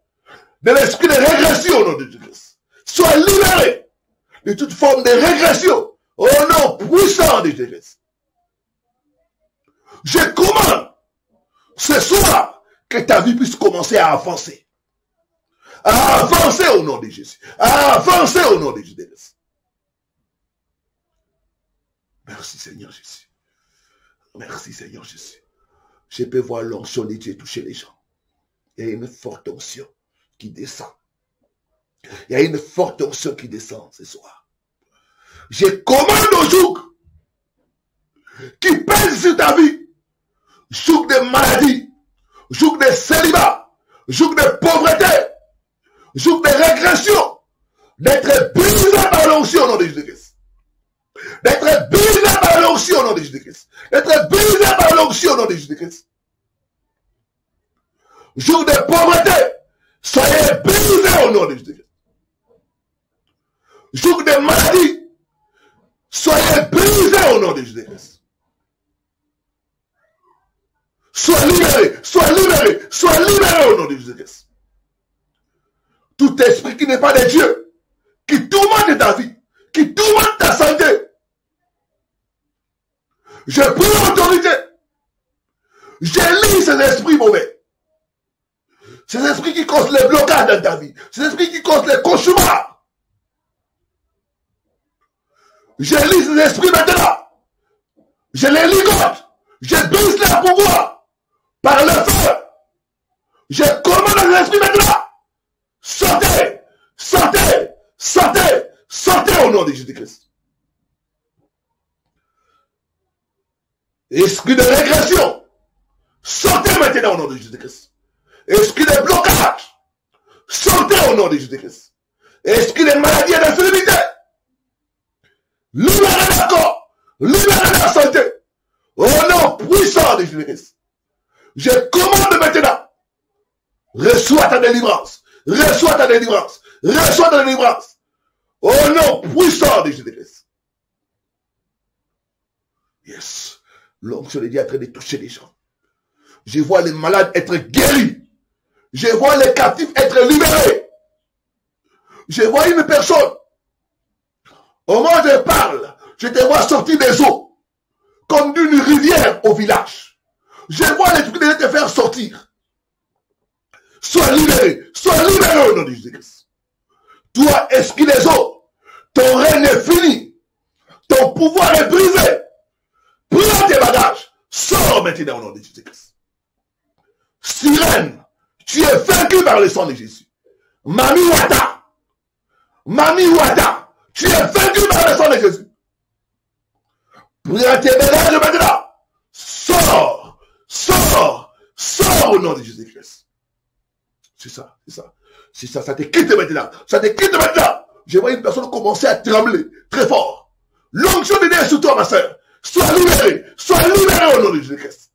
de l'esprit de régression au nom de Jésus-Christ. Sois libéré de toute forme de régression au nom puissant de Jésus. Je commande ce soir que ta vie puisse commencer à avancer. À avancer au nom de Jésus. À avancer au nom de Jésus. Merci Seigneur Jésus. Merci Seigneur Jésus. Je peux voir l'onction de Dieu toucher les gens. Il y a une forte onction qui descend. Il y a une forte onction qui descend ce soir. Je commande au joug qui pèse sur ta vie. Joug de maladie, joug de célibat, joug de pauvreté, joug de régression, d'être brisé par l'onction au nom de Jésus-Christ. D'être brisé par brisé par l'onction au nom de Jésus-Christ. Jour de pauvreté, soyez brisés au nom de Jésus-Christ. Jour de maladie, soyez brisés au nom de Jésus-Christ. Sois libéré, sois libéré, sois libéré au nom de Jésus-Christ. Tout esprit qui n'est pas de Dieu, qui tourmente ta vie, qui tourmente ta santé, je prends l'autorité. J'élis ces esprits mauvais. Ces esprits qui causent les blocages dans ta vie. Ces esprits qui causent les cauchemars. J'élis ces esprits maintenant. Je les ligote. Je brise leur pouvoir. Par le feu. Je commande les esprits maintenant. Sortez. Sortez. Sortez. Sortez au nom de Jésus-Christ. Esprit de régression, sortez maintenant au nom de Jésus-Christ. Esprit de blocage, sortez au nom de Jésus-Christ. Esprit de maladie et d'infirmité, libérez le corps, libérez la santé. Au nom puissant de Jésus-Christ. Je commande maintenant, reçois ta délivrance, reçois ta délivrance, reçois ta délivrance. Au nom puissant de Jésus-Christ. Yes. L'onction de Dieu est en train de toucher les gens. Je vois les malades être guéris. Je vois les captifs être libérés. Je vois une personne. Au moment où je parle, je te vois sortir des eaux. Comme d'une rivière au village. Je vois l'esprit de Dieu te faire sortir. Sois libéré au nom de Jésus-Christ. Toi, esprit des eaux, ton règne est fini. Ton pouvoir est brisé. Prends tes bagages. Sors maintenant au nom de Jésus-Christ. Sirène, tu es vaincu par le sang de Jésus. Mami Wata, tu es vaincu par le sang de Jésus. Prends tes bagages maintenant. Sors au nom de Jésus-Christ. C'est ça, ça te quitte maintenant. Je vois une personne commencer à trembler très fort. L'onction de Dieu est sur toi, ma soeur. Sois libéré au nom de Jésus-Christ.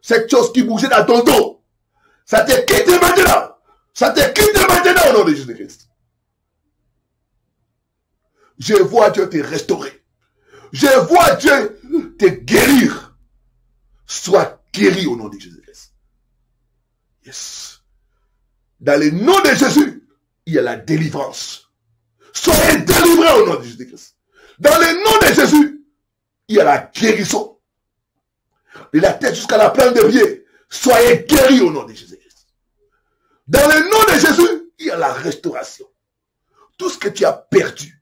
Cette chose qui bougeait dans ton dos, ça te quitte maintenant. Au nom de Jésus-Christ. Je vois Dieu te restaurer. Je vois Dieu te guérir. Sois guéri au nom de Jésus-Christ. Yes. Dans le nom de Jésus, il y a la délivrance. Soyez délivrés au nom de Jésus-Christ. Dans le nom de Jésus, il y a la guérison. De la tête jusqu'à la plante des pieds. Soyez guéris au nom de Jésus-Christ. Dans le nom de Jésus, il y a la restauration. Tout ce que tu as perdu,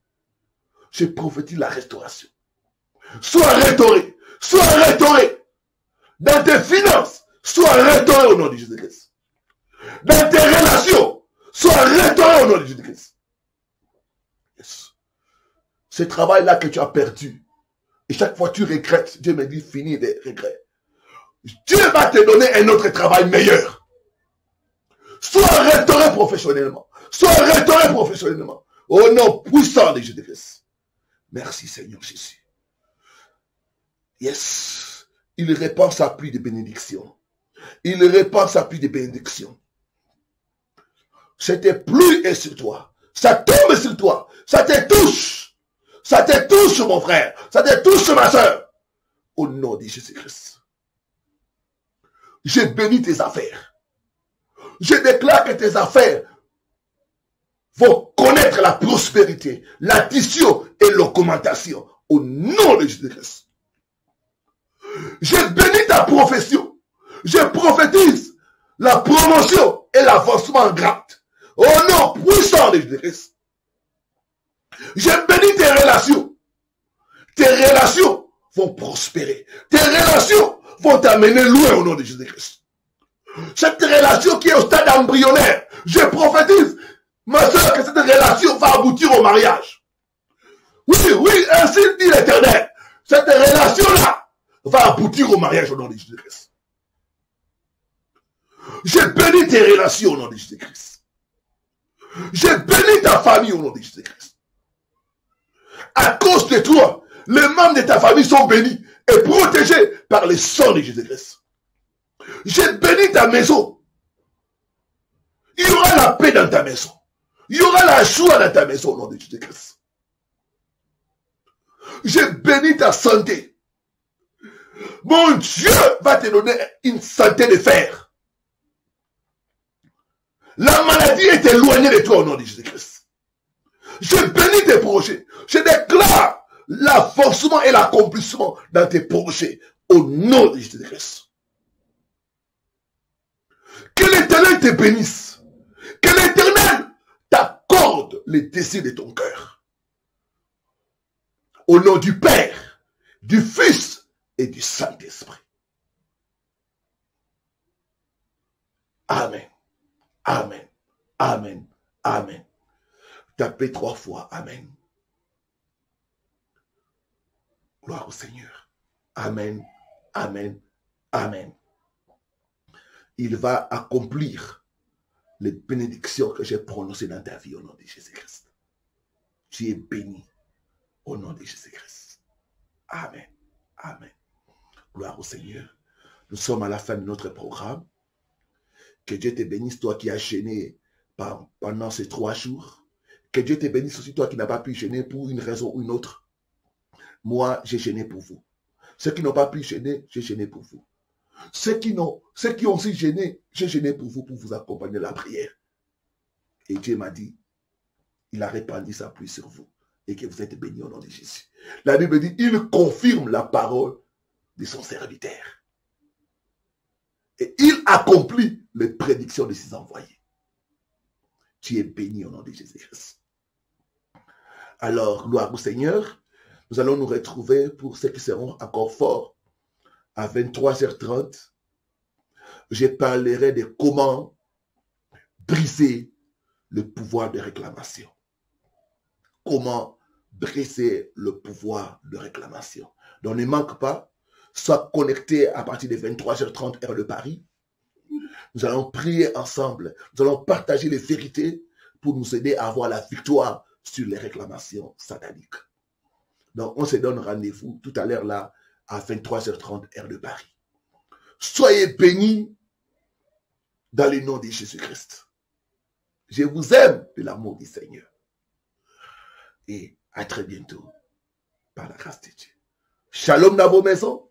je prophétise la restauration. Sois restauré. Dans tes finances, sois restauré au nom de Jésus-Christ. Dans tes relations, sois restauré au nom de Jésus-Christ. Yes. Ce travail-là que tu as perdu, et chaque fois tu regrettes, Dieu me dit fini des regrets. Dieu va te donner un autre travail meilleur. Sois restauré professionnellement. Au nom puissant de Jésus-Christ. Merci Seigneur Jésus. Yes. Il répand sa pluie de bénédiction. Cette pluie est sur toi. Ça tombe sur toi. Ça te touche. Mon frère. Ça te touche, ma soeur. Au nom de Jésus-Christ. Je bénis tes affaires. Je déclare que tes affaires vont connaître la prospérité, l'addition et l'augmentation. Au nom de Jésus-Christ. Je bénis ta profession. Je prophétise la promotion et l'avancement en grade. Au nom puissant de Jésus-Christ. Je bénis tes relations. Tes relations vont prospérer. Tes relations vont t'amener loin au nom de Jésus-Christ. Cette relation qui est au stade embryonnaire, je prophétise, ma soeur, que cette relation va aboutir au mariage. Oui, ainsi dit l'Éternel. Cette relation-là va aboutir au mariage au nom de Jésus-Christ. Je bénis tes relations au nom de Jésus-Christ. Je bénis ta famille au nom de Jésus-Christ. À cause de toi, Les membres de ta famille sont bénis et protégés par le sang de Jésus-Christ. J'ai béni ta maison. Il y aura la paix dans ta maison. Il y aura la joie dans ta maison au nom de Jésus-Christ. J'ai béni ta santé. Mon Dieu va te donner une santé de fer. La maladie est éloignée de toi au nom de Jésus-Christ. Je bénis tes projets. Je déclare l'avancement et l'accomplissement dans tes projets au nom de Jésus-Christ. Que l'Éternel te bénisse. Que l'Éternel t'accorde les désirs de ton cœur. Au nom du Père, du Fils et du Saint-Esprit. Amen. Amen. Amen. Amen. Tapez 3 fois. Amen. Gloire au Seigneur. Amen. Amen. Amen. Il va accomplir les bénédictions que j'ai prononcées dans ta vie au nom de Jésus-Christ. Tu es béni au nom de Jésus-Christ. Amen. Amen. Gloire au Seigneur. Nous sommes à la fin de notre programme. Que Dieu te bénisse, toi qui as gêné pendant ces 3 jours. Que Dieu te bénisse aussi, toi qui n'as pas pu gêner pour une raison ou une autre. Moi, j'ai gêné pour vous. Ceux qui n'ont pas pu gêner, j'ai gêné pour vous. Ceux qui ont aussi gêné, j'ai gêné pour vous accompagner la prière. Et Dieu m'a dit, il a répandu sa pluie sur vous et que vous êtes bénis au nom de Jésus. La Bible dit, il confirme la parole de son serviteur. Et il accomplit les prédictions de ses envoyés. Tu es béni au nom de Jésus-Christ. Alors, gloire au Seigneur. Nous allons nous retrouver pour ceux qui seront encore forts à 23h30. Je parlerai de comment briser le pouvoir de réclamation. Comment briser le pouvoir de réclamation. Donc ne manque pas, sois connecté à partir de 23h30 heure de Paris. Nous allons prier ensemble. Nous allons partager les vérités pour nous aider à avoir la victoire sur les réclamations sataniques. Donc on se donne rendez-vous tout à l'heure là à 23h30 heure de Paris. Soyez bénis dans le nom de Jésus-Christ. Je vous aime de l'amour du Seigneur. Et à très bientôt par la grâce de Dieu. Shalom dans vos maisons.